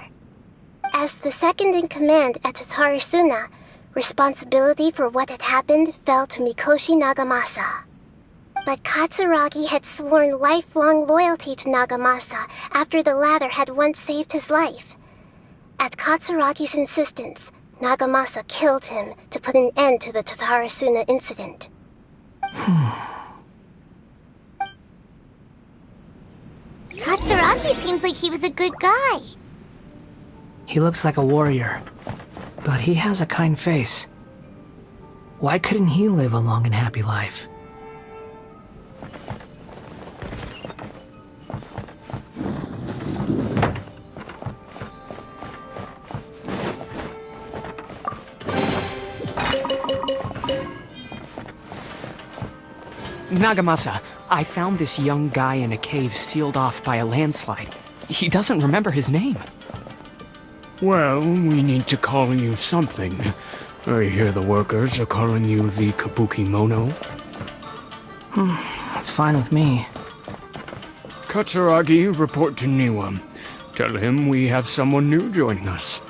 As the second in command at Tatarasuna, responsibility for what had happened fell to Mikoshi Nagamasa. But Katsuragi had sworn lifelong loyalty to Nagamasa after the latter had once saved his life. At Katsuragi's insistence, Nagamasa killed him to put an end to the Tatarasuna incident. Katsuragi seems like he was a good guy. He looks like a warrior, but he has a kind face. Why couldn't he live a long and happy life? Nagamasa, I found this young guy in a cave sealed off by a landslide. He doesn't remember his name. Well, we need to call you something. I hear the workers are calling you the Kabuki Mono. That's fine with me. Katsuragi, report to Niwa. Tell him we have someone new joining us.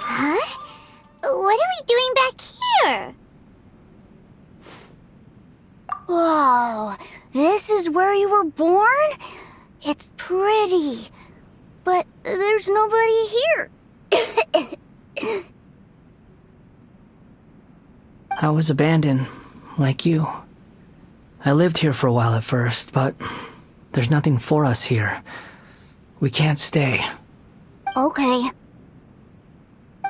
Huh? What are we doing back here? Whoa, this is where you were born? It's pretty, but there's nobody here. I was abandoned, like you. I lived here for a while at first, but there's nothing for us here. We can't stay. Okay.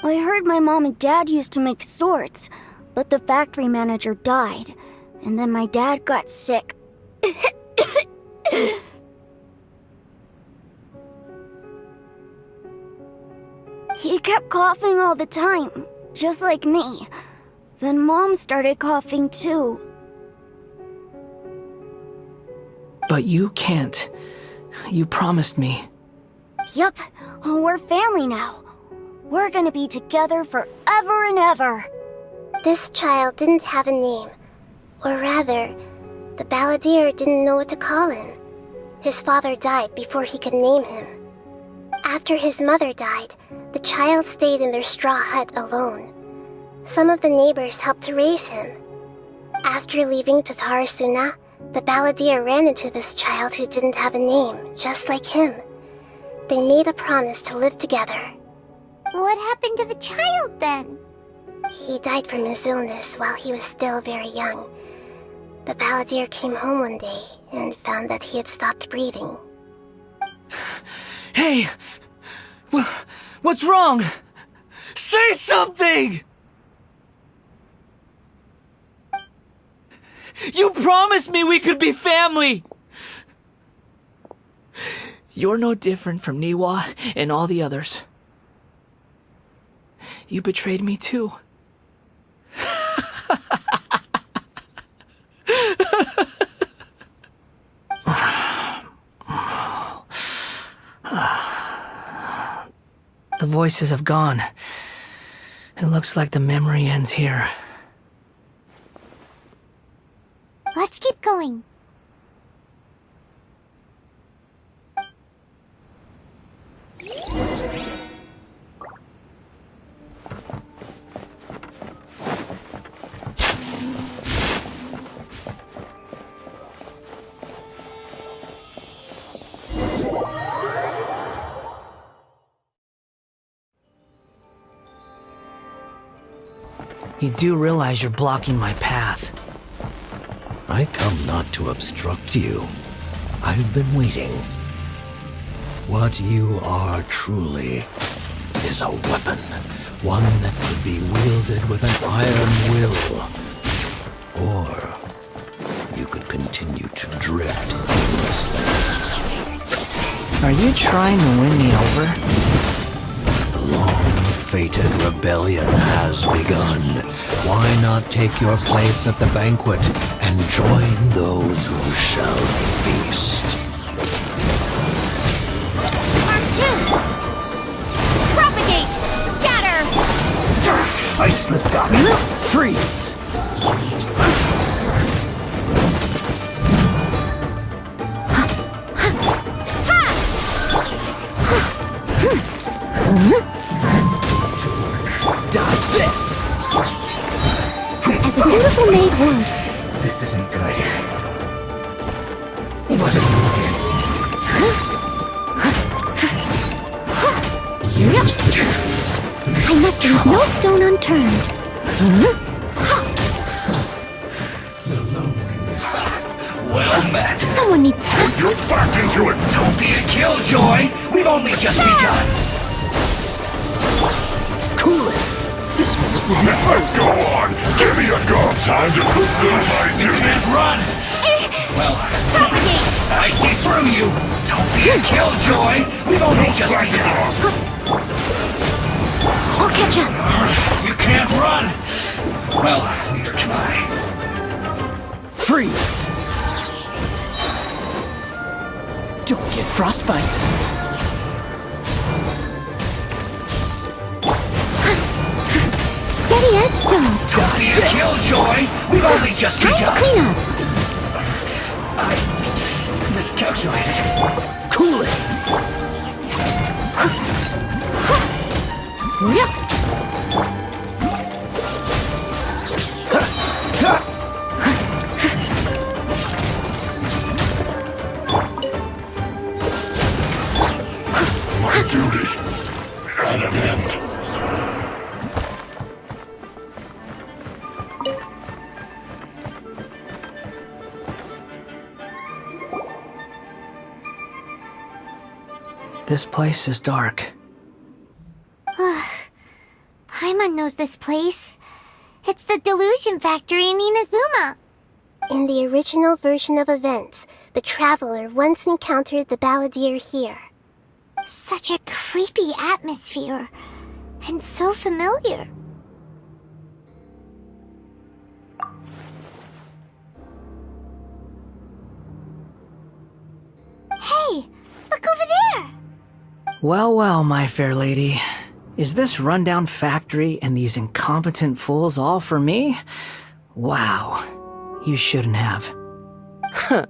I heard my mom and dad used to make swords, but the factory manager died, and then my dad got sick. He kept coughing all the time, just like me. Then Mom started coughing too. But you can't. You promised me. Yup, we're family now. We're gonna be together forever and ever. This child didn't have a name. Or rather, the balladeer didn't know what to call him. His father died before he could name him. After his mother died, the child stayed in their straw hut alone. Some of the neighbors helped to raise him. After leaving Tatarasuna, the balladeer ran into this child who didn't have a name, just like him. They made a promise to live together. What happened to the child then? He died from his illness while he was still very young. The balladeer came home one day and found that he had stopped breathing. Hey! What's wrong? Say something! You promised me we could be family! You're no different from Niwa and all the others. You betrayed me too. The voices have gone. It looks like the memory ends here. Let's keep going. You do realize you're blocking my path. I come not to obstruct you. I've been waiting. What you are truly is a weapon, one that could be wielded with an iron will. Or you could continue to drift aimlessly. Are you trying to win me over? The long-fated rebellion has begun. Why not take your place at the banquet and join those who shall feast? Archon! Propagate! Scatter! I slipped up. Freeze! Dodge this! As a dutiful maid would. This isn't good. What annoyance. Use this. I must leave no stone unturned. The loneliness. Well someone needs... You're back into it! Don't be a killjoy! We've only just begun! Cool it! This minute will be frozen. Go on! Give me a gun! Time to fulfill my duty! You can't run! Well, I see through you! Don't be a killjoy! We've only just begun! I'll catch up. You can't run! Well, neither can I. Freeze! Don't get frostbite. Steady as stone. Don't be a killjoy! We've only just Time begun! to clean up. I miscalculated. Cool it! Yep. My duty at an end. This place is dark. Paimon knows this place. It's the Delusion Factory in Inazuma. In the original version of events, the Traveler once encountered the Balladeer here. Such a creepy atmosphere. And so familiar. Hey, look over there! Well, well, my fair lady. Is this rundown factory and these incompetent fools all for me? Wow. You shouldn't have. Huh.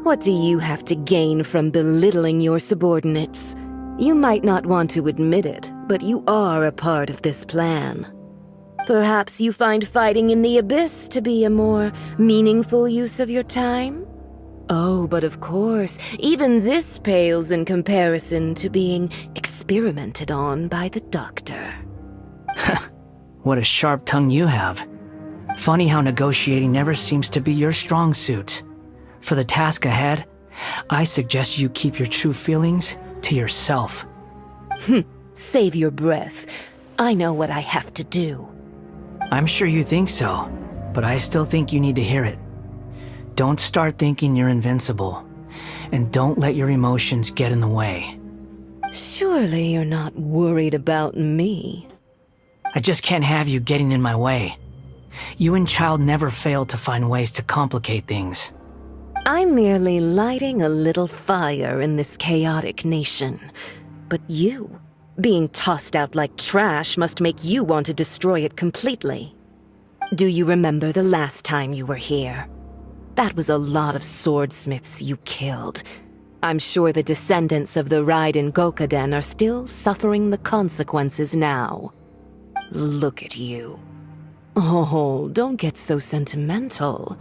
What do you have to gain from belittling your subordinates? You might not want to admit it, but you are a part of this plan. Perhaps you find fighting in the abyss to be a more meaningful use of your time? Oh, but of course, even this pales in comparison to being experimented on by the doctor. What a sharp tongue you have. Funny how negotiating never seems to be your strong suit. For the task ahead, I suggest you keep your true feelings to yourself. Save your breath. I know what I have to do. I'm sure you think so, but I still think you need to hear it. Don't start thinking you're invincible, and don't let your emotions get in the way. Surely you're not worried about me. I just can't have you getting in my way. You and Child never fail to find ways to complicate things. I'm merely lighting a little fire in this chaotic nation. But you, being tossed out like trash, must make you want to destroy it completely. Do you remember the last time you were here? That was a lot of swordsmiths you killed. I'm sure the descendants of the Raiden Gokaden are still suffering the consequences now. Look at you. Oh, don't get so sentimental.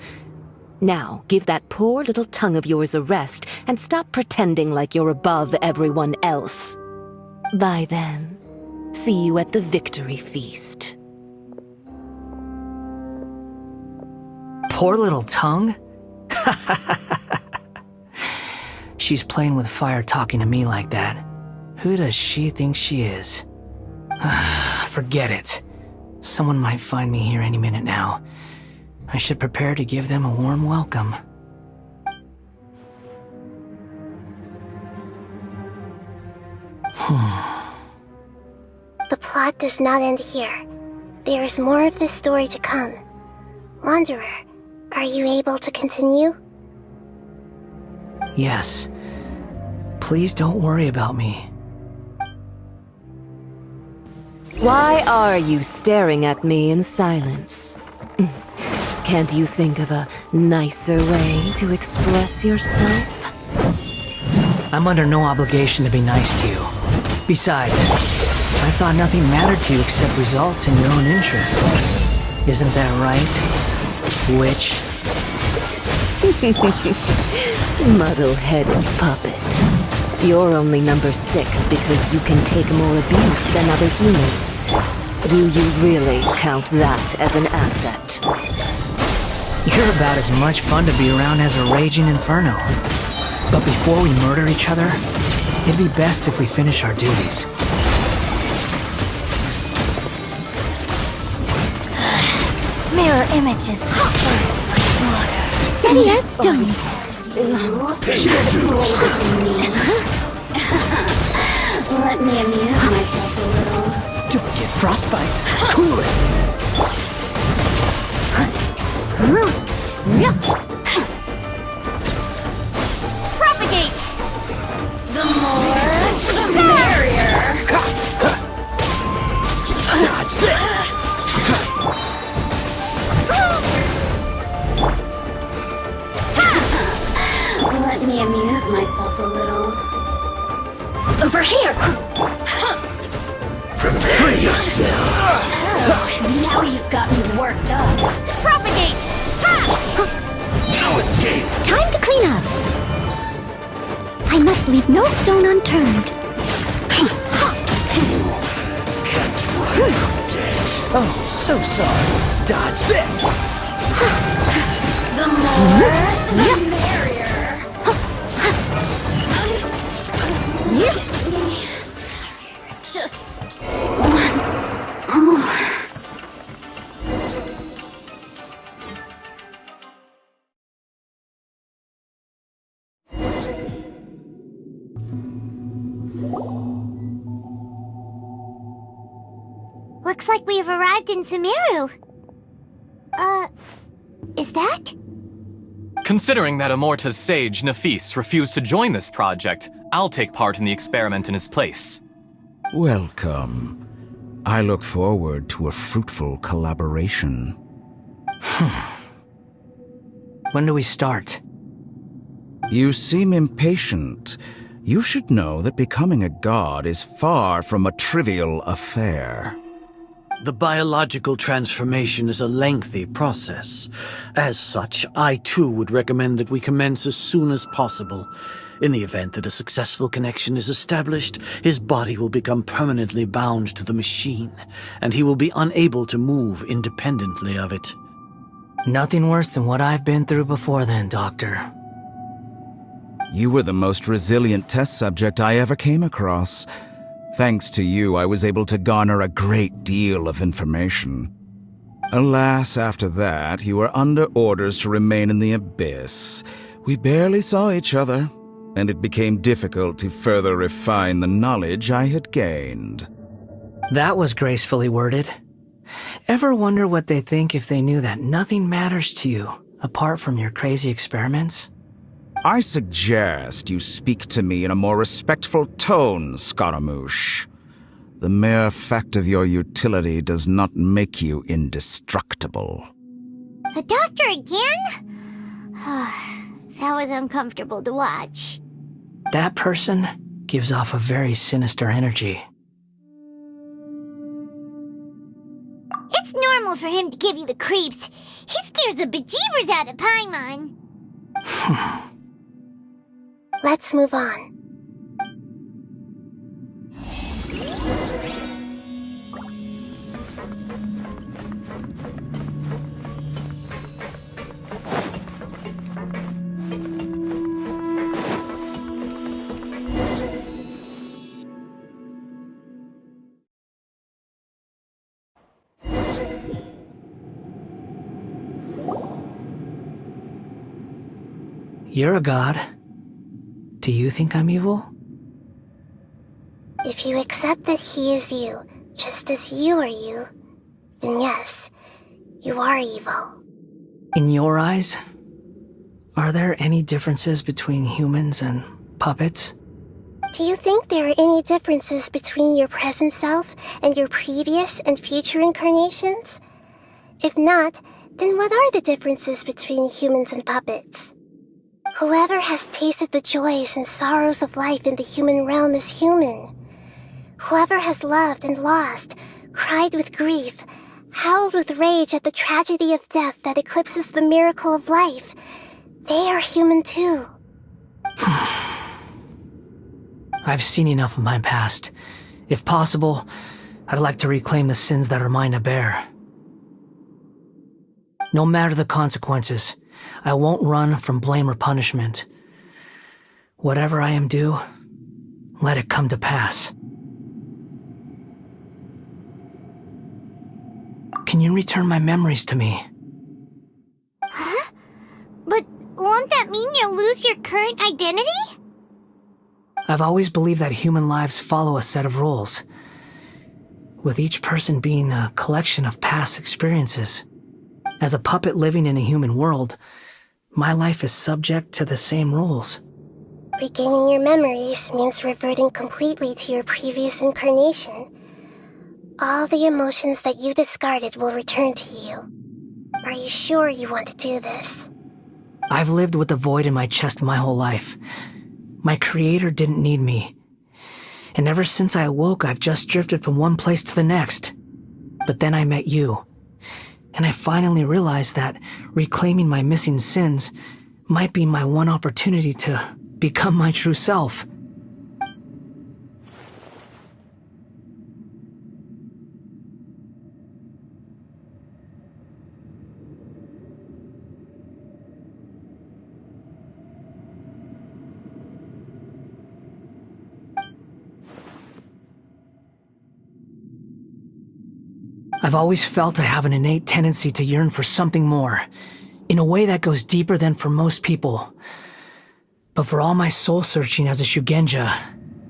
Now, give that poor little tongue of yours a rest and stop pretending like you're above everyone else. Bye then. See you at the victory feast. Poor little tongue? She's playing with fire talking to me like that. Who does she think she is? Forget it. Someone might find me here any minute now. I should prepare to give them a warm welcome. The plot does not end here. There is more of this story to come. Wanderer, are you able to continue? Yes. Please don't worry about me. Why are you staring at me in silence? Can't you think of a nicer way to express yourself? I'm under no obligation to be nice to you. Besides, I thought nothing mattered to you except results in your own interests. Isn't that right, witch? Muddle-headed puppet. You're only number 6 because you can take more abuse than other humans. Do you really count that as an asset? You're about as much fun to be around as a raging inferno. But before we murder each other, it'd be best if we finish our duties. Mirror images first like water. Steady as stone. Belongs to me. Let me amuse myself a little. Don't get frostbite. Cool it. Propagate! The more, the merrier. Dodge this! Let me amuse myself a little. Over here! Free yourself! Oh, now you've got me worked up. Propagate! No escape! Time to clean up. I must leave no stone unturned. Oh, so sorry. Dodge this! The more, the merrier. Just once more. Looks like we've arrived in Sumeru. Is that? Considering that Amorta's sage, Nafis, refused to join this project, I'll take part in the experiment in his place. Welcome. I look forward to a fruitful collaboration. When do we start? You seem impatient. You should know that becoming a god is far from a trivial affair. The biological transformation is a lengthy process. As such, I too would recommend that we commence as soon as possible. In the event that a successful connection is established, his body will become permanently bound to the machine, and he will be unable to move independently of it. Nothing worse than what I've been through before then, Doctor. You were the most resilient test subject I ever came across. Thanks to you, I was able to garner a great deal of information. Alas, after that, you were under orders to remain in the abyss. We barely saw each other, and it became difficult to further refine the knowledge I had gained. That was gracefully worded. Ever wonder what they think if they knew that nothing matters to you, apart from your crazy experiments? I suggest you speak to me in a more respectful tone, Scaramouche. The mere fact of your utility does not make you indestructible. The doctor again? That was uncomfortable to watch. That person gives off a very sinister energy. It's normal for him to give you the creeps. He scares the bejeebers out of Paimon. Let's move on. You're a god. Do you think I'm evil? If you accept that he is you, just as you are you, then yes, you are evil. In your eyes, are there any differences between humans and puppets? Do you think there are any differences between your present self and your previous and future incarnations? If not, then what are the differences between humans and puppets? Whoever has tasted the joys and sorrows of life in the human realm is human. Whoever has loved and lost, cried with grief, howled with rage at the tragedy of death that eclipses the miracle of life, they are human too. I've seen enough of my past. If possible, I'd like to reclaim the sins that are mine to bear. No matter the consequences, I won't run from blame or punishment. Whatever I am due, let it come to pass. Can you return my memories to me? Huh? But won't that mean you'll lose your current identity? I've always believed that human lives follow a set of rules, with each person being a collection of past experiences. As a puppet living in a human world, my life is subject to the same rules. Regaining your memories means reverting completely to your previous incarnation. All the emotions that you discarded will return to you. Are you sure you want to do this? I've lived with the void in my chest my whole life. My creator didn't need me. And ever since I awoke, I've just drifted from one place to the next. But then I met you. And I finally realized that reclaiming my missing sins might be my one opportunity to become my true self. I've always felt I have an innate tendency to yearn for something more, in a way that goes deeper than for most people. But for all my soul-searching as a Shugenja,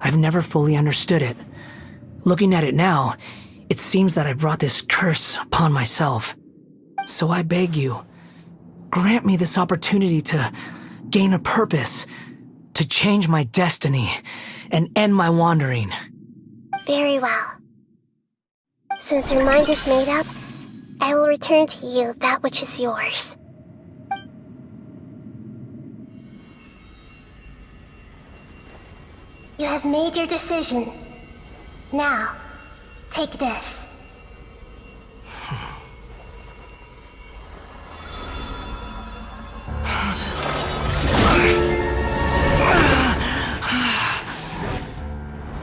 I've never fully understood it. Looking at it now, it seems that I brought this curse upon myself. So I beg you, grant me this opportunity to gain a purpose, to change my destiny, and end my wandering. Very well. Since your mind is made up, I will return to you that which is yours. You have made your decision. Now, take this.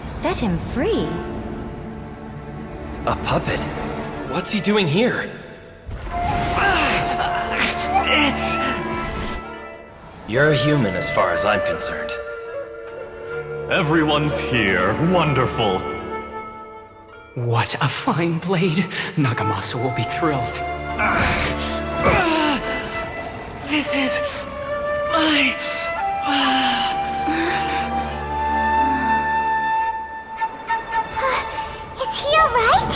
Set him free. A puppet? What's he doing here? You're a human as far as I'm concerned. Everyone's here. Wonderful. What a fine blade. Nagamasa will be thrilled. This is my... Is he alright?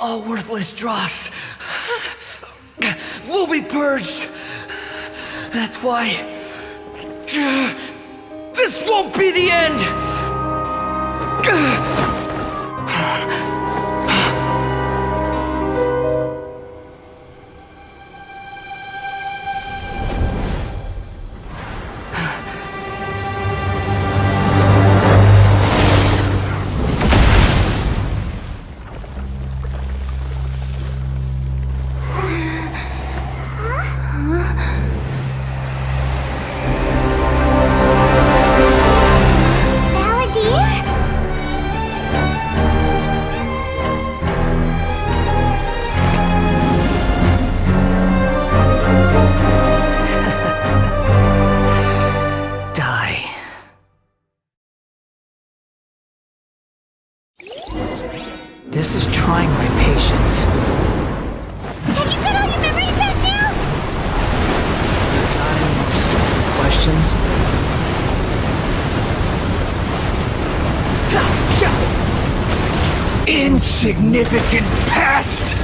All worthless dross will be purged. That's why this won't be the end. This is trying my patience. Have you got all your memories back now? Questions? Insignificant past!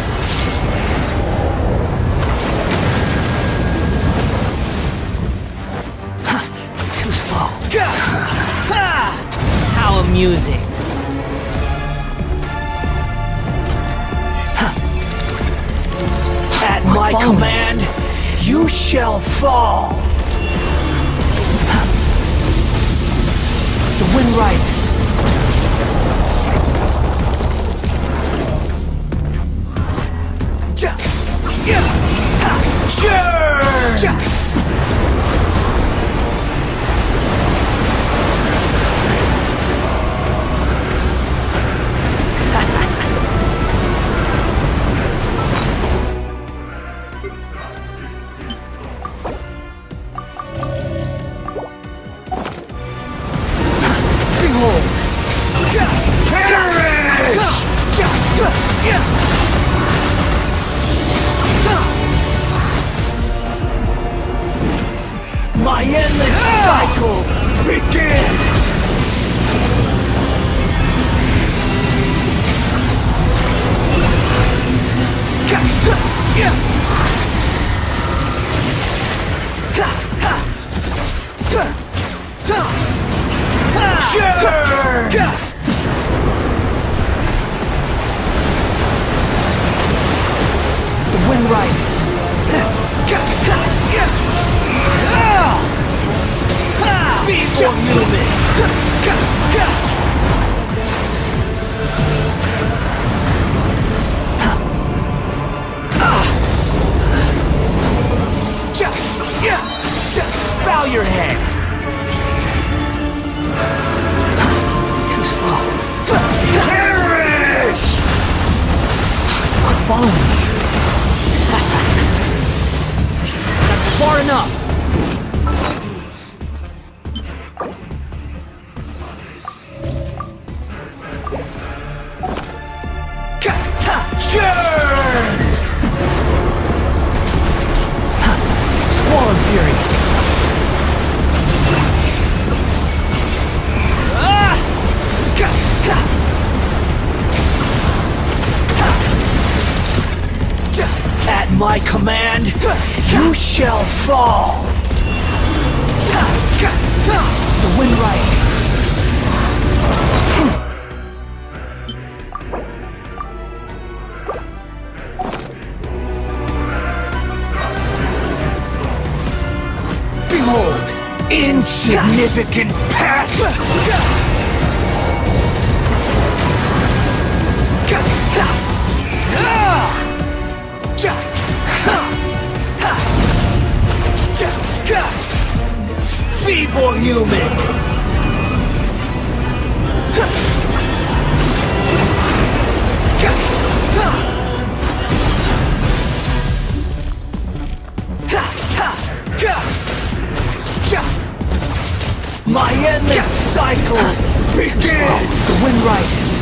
amusing. At my command, you shall fall. The wind rises. Sure! My endless cycle begins! Sure! The wind rises. Feeble human! Bow your head! Too slow. Perish! Quit following me. That's far enough. Squall Fury! At my command, you shall fall! The wind rises. Behold, insignificant pest! Feeble human! My endless cycle begins! The wind rises.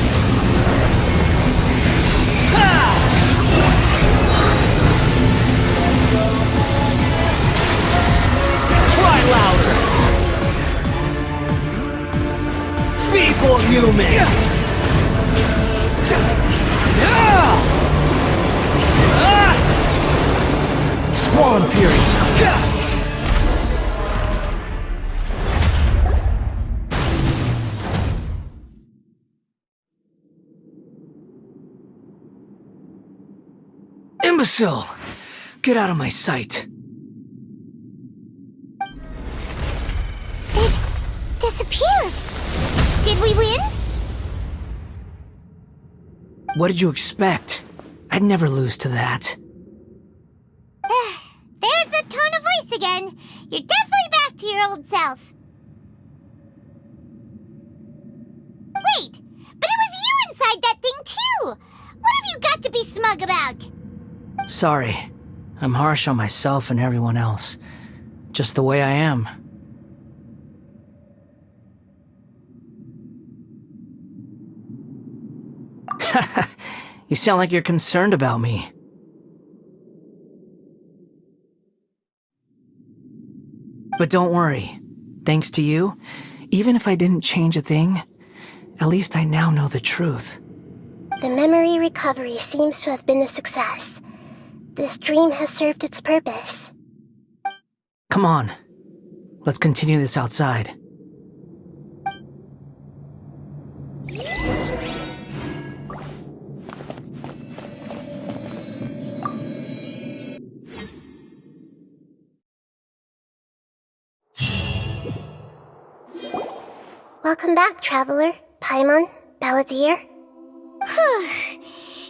Try louder! Feeble human! Squall Fury! Imbecile! Get out of my sight! It disappeared! Did we win? What did you expect? I'd never lose to that. There's the tone of voice again. You're definitely back to your old self. Wait, but it was you inside that thing too! What have you got to be smug about? Sorry. I'm harsh on myself and everyone else. Just the way I am. You sound like you're concerned about me. But don't worry. Thanks to you, even if I didn't change a thing, at least I now know the truth. The memory recovery seems to have been a success. This dream has served its purpose. Come on. Let's continue this outside. Welcome back, Traveler, Paimon, Balladeer. It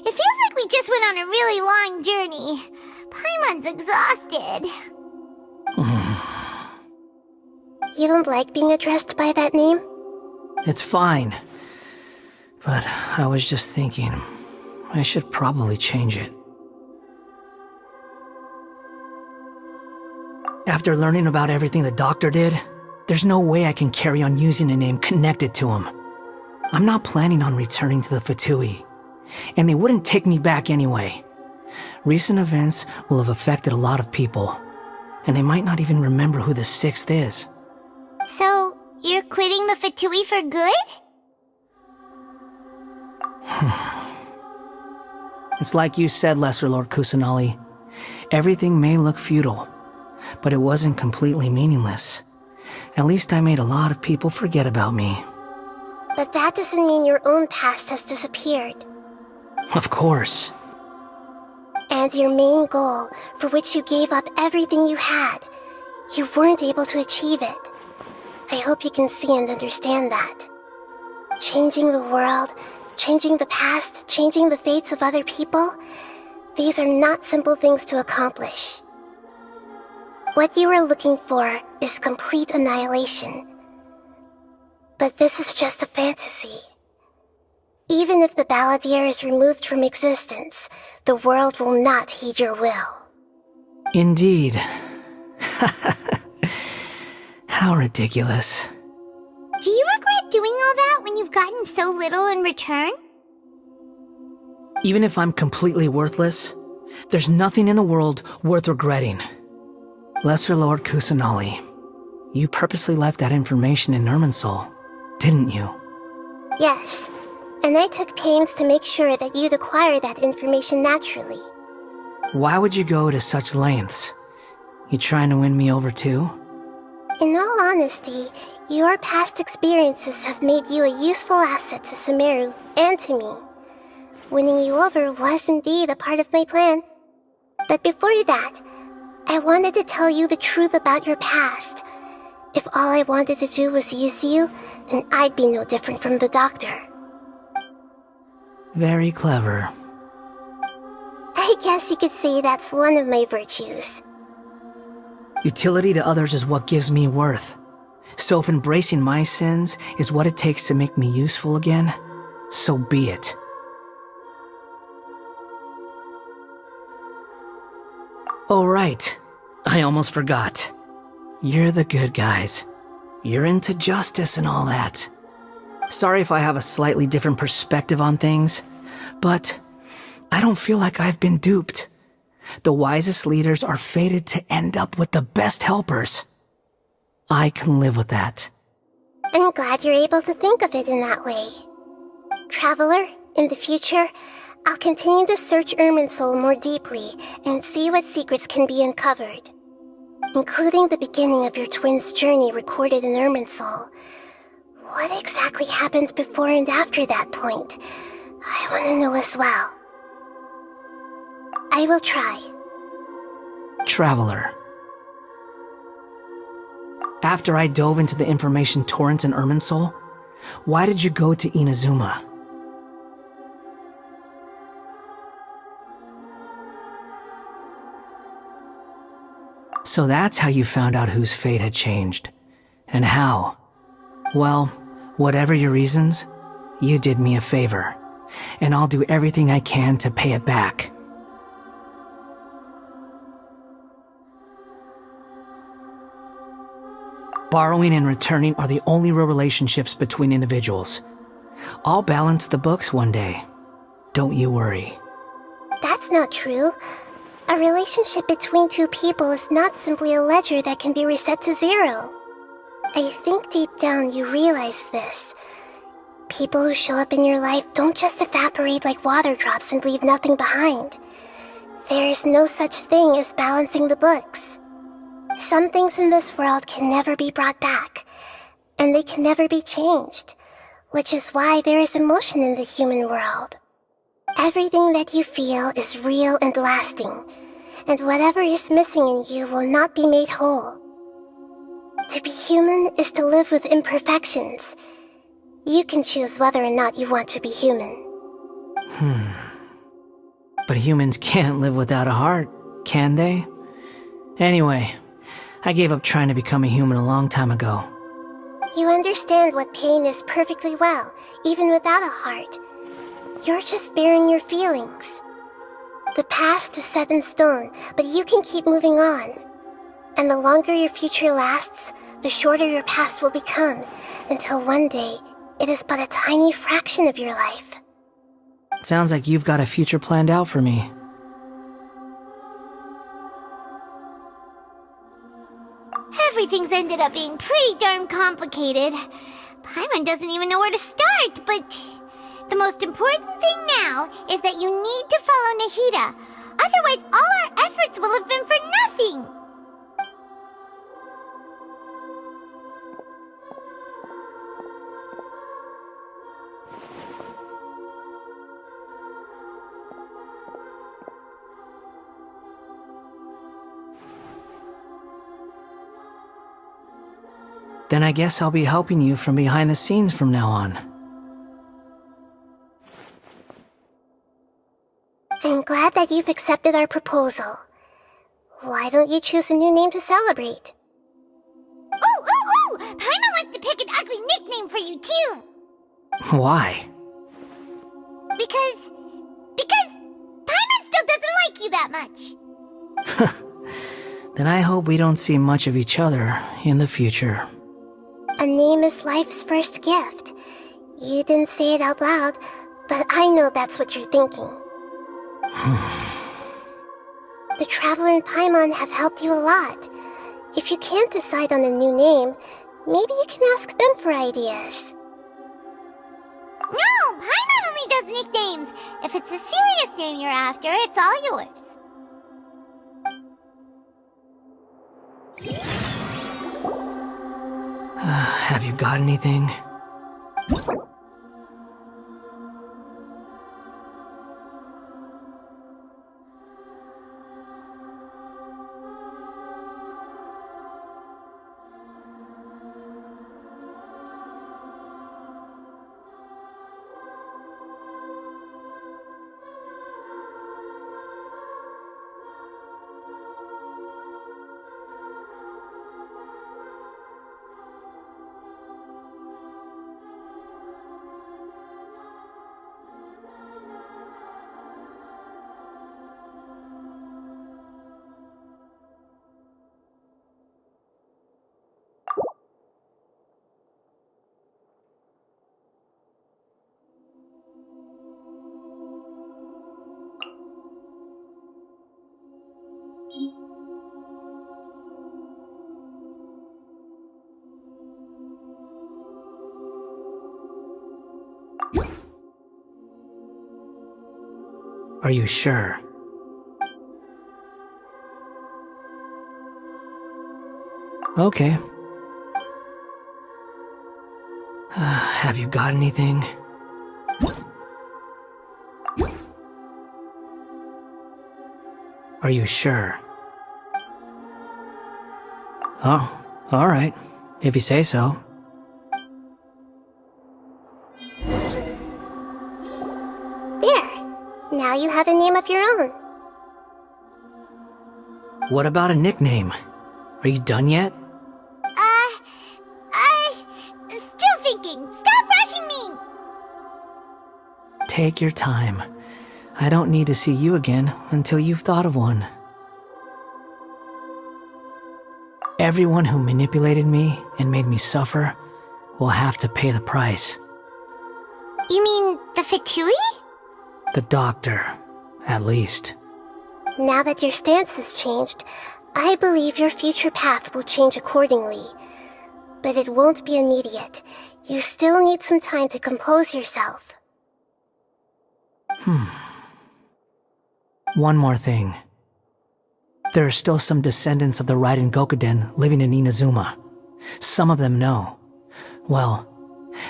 feels like we just went on a really long journey. Paimon's exhausted. You don't like being addressed by that name? It's fine. But I was just thinking, I should probably change it. After learning about everything the doctor did, there's no way I can carry on using a name connected to him. I'm not planning on returning to the Fatui, and they wouldn't take me back anyway. Recent events will have affected a lot of people, and they might not even remember who the sixth is. So, you're quitting the Fatui for good? It's like you said, Lesser Lord Kusanali. Everything may look futile, but it wasn't completely meaningless. At least I made a lot of people forget about me. But that doesn't mean your own past has disappeared. Of course. And your main goal, for which you gave up everything you had, you weren't able to achieve it. I hope you can see and understand that. Changing the world, changing the past, changing the fates of other people, these are not simple things to accomplish. What you are looking for is complete annihilation. But this is just a fantasy. Even if the Balladeer is removed from existence, the world will not heed your will. Indeed. How ridiculous. Do you regret doing all that when you've gotten so little in return? Even if I'm completely worthless, there's nothing in the world worth regretting. Lesser Lord Kusanali, you purposely left that information in Irminsul, didn't you? Yes, and I took pains to make sure that you'd acquire that information naturally. Why would you go to such lengths? You trying to win me over too? In all honesty, your past experiences have made you a useful asset to Sumeru and to me. Winning you over was indeed a part of my plan. But before that, I wanted to tell you the truth about your past. If all I wanted to do was use you, then I'd be no different from the doctor. Very clever. I guess you could say that's one of my virtues. Utility to others is what gives me worth. So if embracing my sins is what it takes to make me useful again, so be it. Oh right, I almost forgot. You're the good guys. You're into justice and all that. Sorry if I have a slightly different perspective on things, but I don't feel like I've been duped. The wisest leaders are fated to end up with the best helpers. I can live with that. I'm glad you're able to think of it in that way. Traveler, in the future, I'll continue to search Irminsul more deeply and see what secrets can be uncovered, including the beginning of your twins' journey recorded in Irminsul. What exactly happened before and after that point? I want to know as well. I will try. Traveler. After I dove into the information torrent in Irminsul, why did you go to Inazuma? So that's how you found out whose fate had changed. And how? Well, whatever your reasons, you did me a favor, and I'll do everything I can to pay it back. Borrowing and returning are the only real relationships between individuals. I'll balance the books one day. Don't you worry. That's not true. A relationship between two people is not simply a ledger that can be reset to zero. I think deep down you realize this. People who show up in your life don't just evaporate like water drops and leave nothing behind. There is no such thing as balancing the books. Some things in this world can never be brought back, and they can never be changed, which is why there is emotion in the human world. Everything that you feel is real and lasting, and whatever is missing in you will not be made whole. To be human is to live with imperfections, You can choose whether or not you want to be human. But humans can't live without a heart, can they? Anyway, I gave up trying to become a human a long time ago. You understand what pain is perfectly well, even without a heart. You're just bearing your feelings. The past is set in stone, but you can keep moving on. And the longer your future lasts, the shorter your past will become, until one day, it is but a tiny fraction of your life. Sounds like you've got a future planned out for me. Everything's ended up being pretty darn complicated. Paimon doesn't even know where to start, but the most important thing now is that you need to follow Nahida. Otherwise, all our efforts will have been for nothing. Then I guess I'll be helping you from behind the scenes from now on. I'm glad that you've accepted our proposal. Why don't you choose a new name to celebrate? Ooh! Paimon wants to pick an ugly nickname for you, too! Why? Because Paimon still doesn't like you that much. Then I hope we don't see much of each other in the future. A name is life's first gift. You didn't say it out loud, but I know that's what you're thinking. The Traveler and Paimon have helped you a lot. If you can't decide on a new name, maybe you can ask them for ideas. No! Paimon only does nicknames! If it's a serious name you're after, it's all yours. Have you got anything? Are you sure? Okay. Have you got anything? Are you sure? Oh, alright. If you say so. Now you have a name of your own. What about a nickname? Are you done yet? Still thinking. Stop rushing me! Take your time. I don't need to see you again until you've thought of one. Everyone who manipulated me and made me suffer will have to pay the price. You mean the Fatui? The doctor, at least. Now that your stance has changed, I believe your future path will change accordingly. But it won't be immediate. You still need some time to compose yourself. One more thing. There are still some descendants of the Raiden Gokuden living in Inazuma. Some of them know. Well,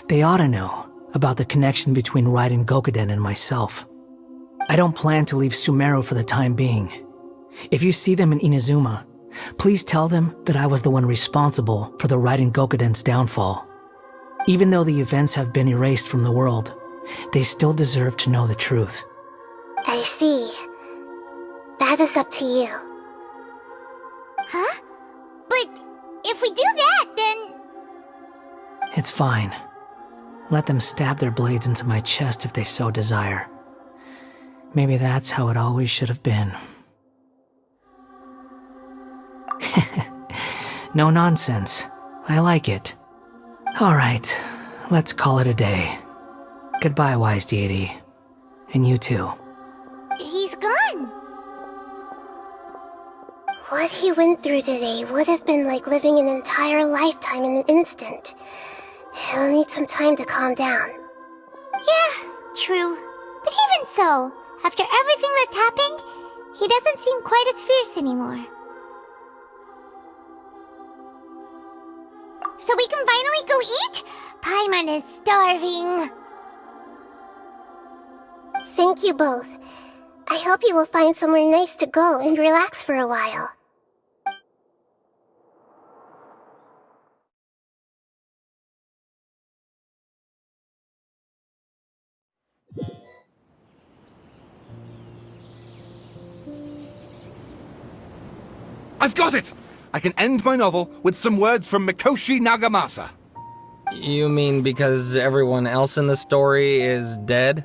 they ought to know about the connection between Raiden Gokuden and myself. I don't plan to leave Sumeru for the time being. If you see them in Inazuma, please tell them that I was the one responsible for the Raiden Gokuden's downfall. Even though the events have been erased from the world, they still deserve to know the truth. I see. That is up to you. Huh? But if we do that, then... It's fine. Let them stab their blades into my chest if they so desire. Maybe that's how it always should have been. No nonsense. I like it. Alright, let's call it a day. Goodbye, wise deity. And you too. He's gone. What he went through today would have been like living an entire lifetime in an instant. He'll need some time to calm down. Yeah, true. But even so, after everything that's happened, he doesn't seem quite as fierce anymore. So we can finally go eat? Paimon is starving. Thank you both. I hope you will find somewhere nice to go and relax for a while. I've got it! I can end my novel with some words from Mikoshi Nagamasa. You mean because everyone else in the story is dead?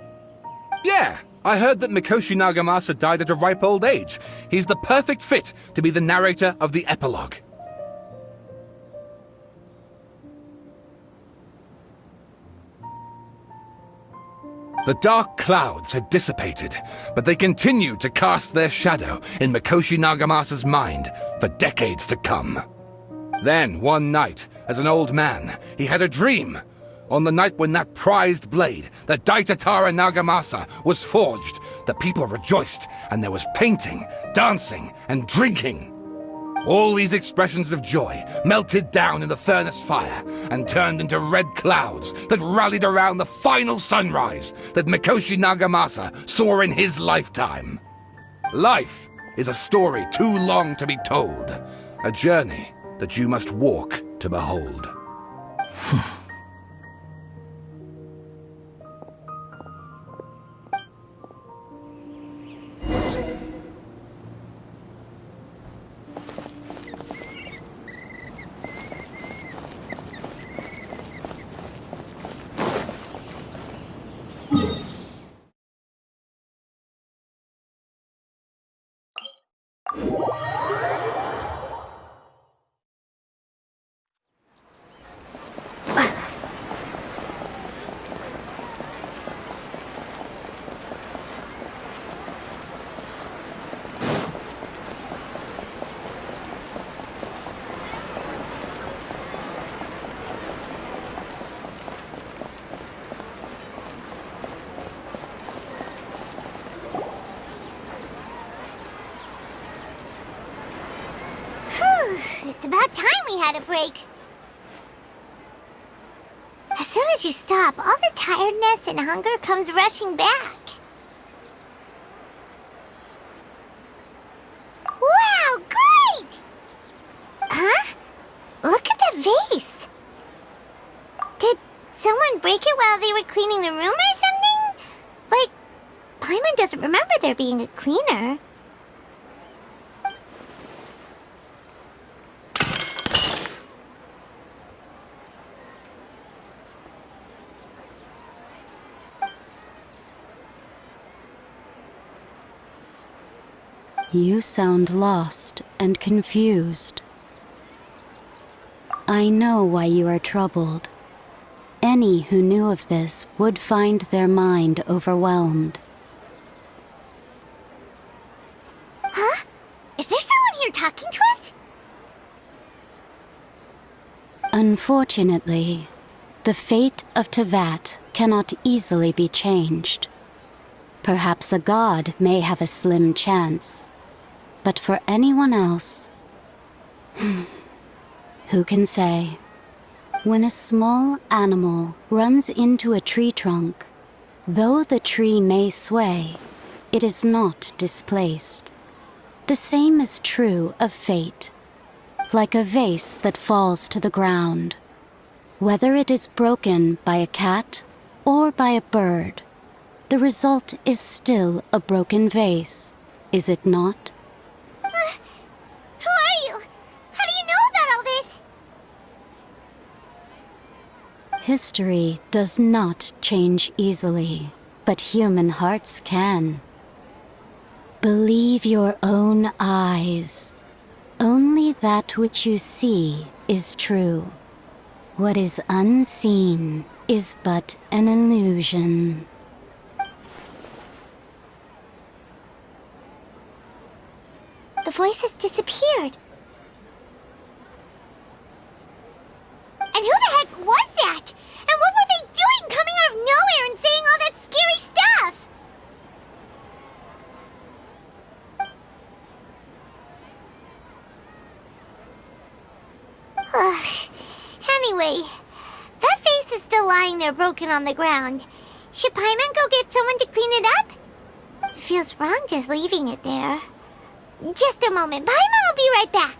Yeah, I heard that Mikoshi Nagamasa died at a ripe old age. He's the perfect fit to be the narrator of the epilogue. The dark clouds had dissipated, but they continued to cast their shadow in Mikoshi Nagamasa's mind for decades to come. Then, one night, as an old man, he had a dream. On the night when that prized blade, the Daitatara Nagamasa, was forged, the people rejoiced, and there was painting, dancing, and drinking. All these expressions of joy melted down in the furnace fire and turned into red clouds that rallied around the final sunrise that Mikoshi Nagamasa saw in his lifetime. Life is a story too long to be told, a journey that you must walk to behold. It's about time we had a break. As soon as you stop, all the tiredness and hunger comes rushing back. Wow, great! Huh? Look at the vase. Did someone break it while they were cleaning the room or something? But Paimon doesn't remember there being a cleaner. You sound lost and confused. I know why you are troubled. Any who knew of this would find their mind overwhelmed. Huh? Is there someone here talking to us? Unfortunately, the fate of Tevat cannot easily be changed. Perhaps a god may have a slim chance. But for anyone else, who can say? When a small animal runs into a tree trunk, though the tree may sway, it is not displaced. The same is true of fate. Like a vase that falls to the ground, Whether it is broken by a cat or by a bird, the result is still a broken vase, is it not? Who are you? How do you know about all this? History does not change easily, but human hearts can. Believe your own eyes. Only that which you see is true. What is unseen is but an illusion. The voice has disappeared. And who the heck was that? And what were they doing coming out of nowhere and saying all that scary stuff? Anyway, that vase is still lying there broken on the ground. Should Paimon go get someone to clean it up? It feels wrong just leaving it there. Just a moment. Paimon will be right back.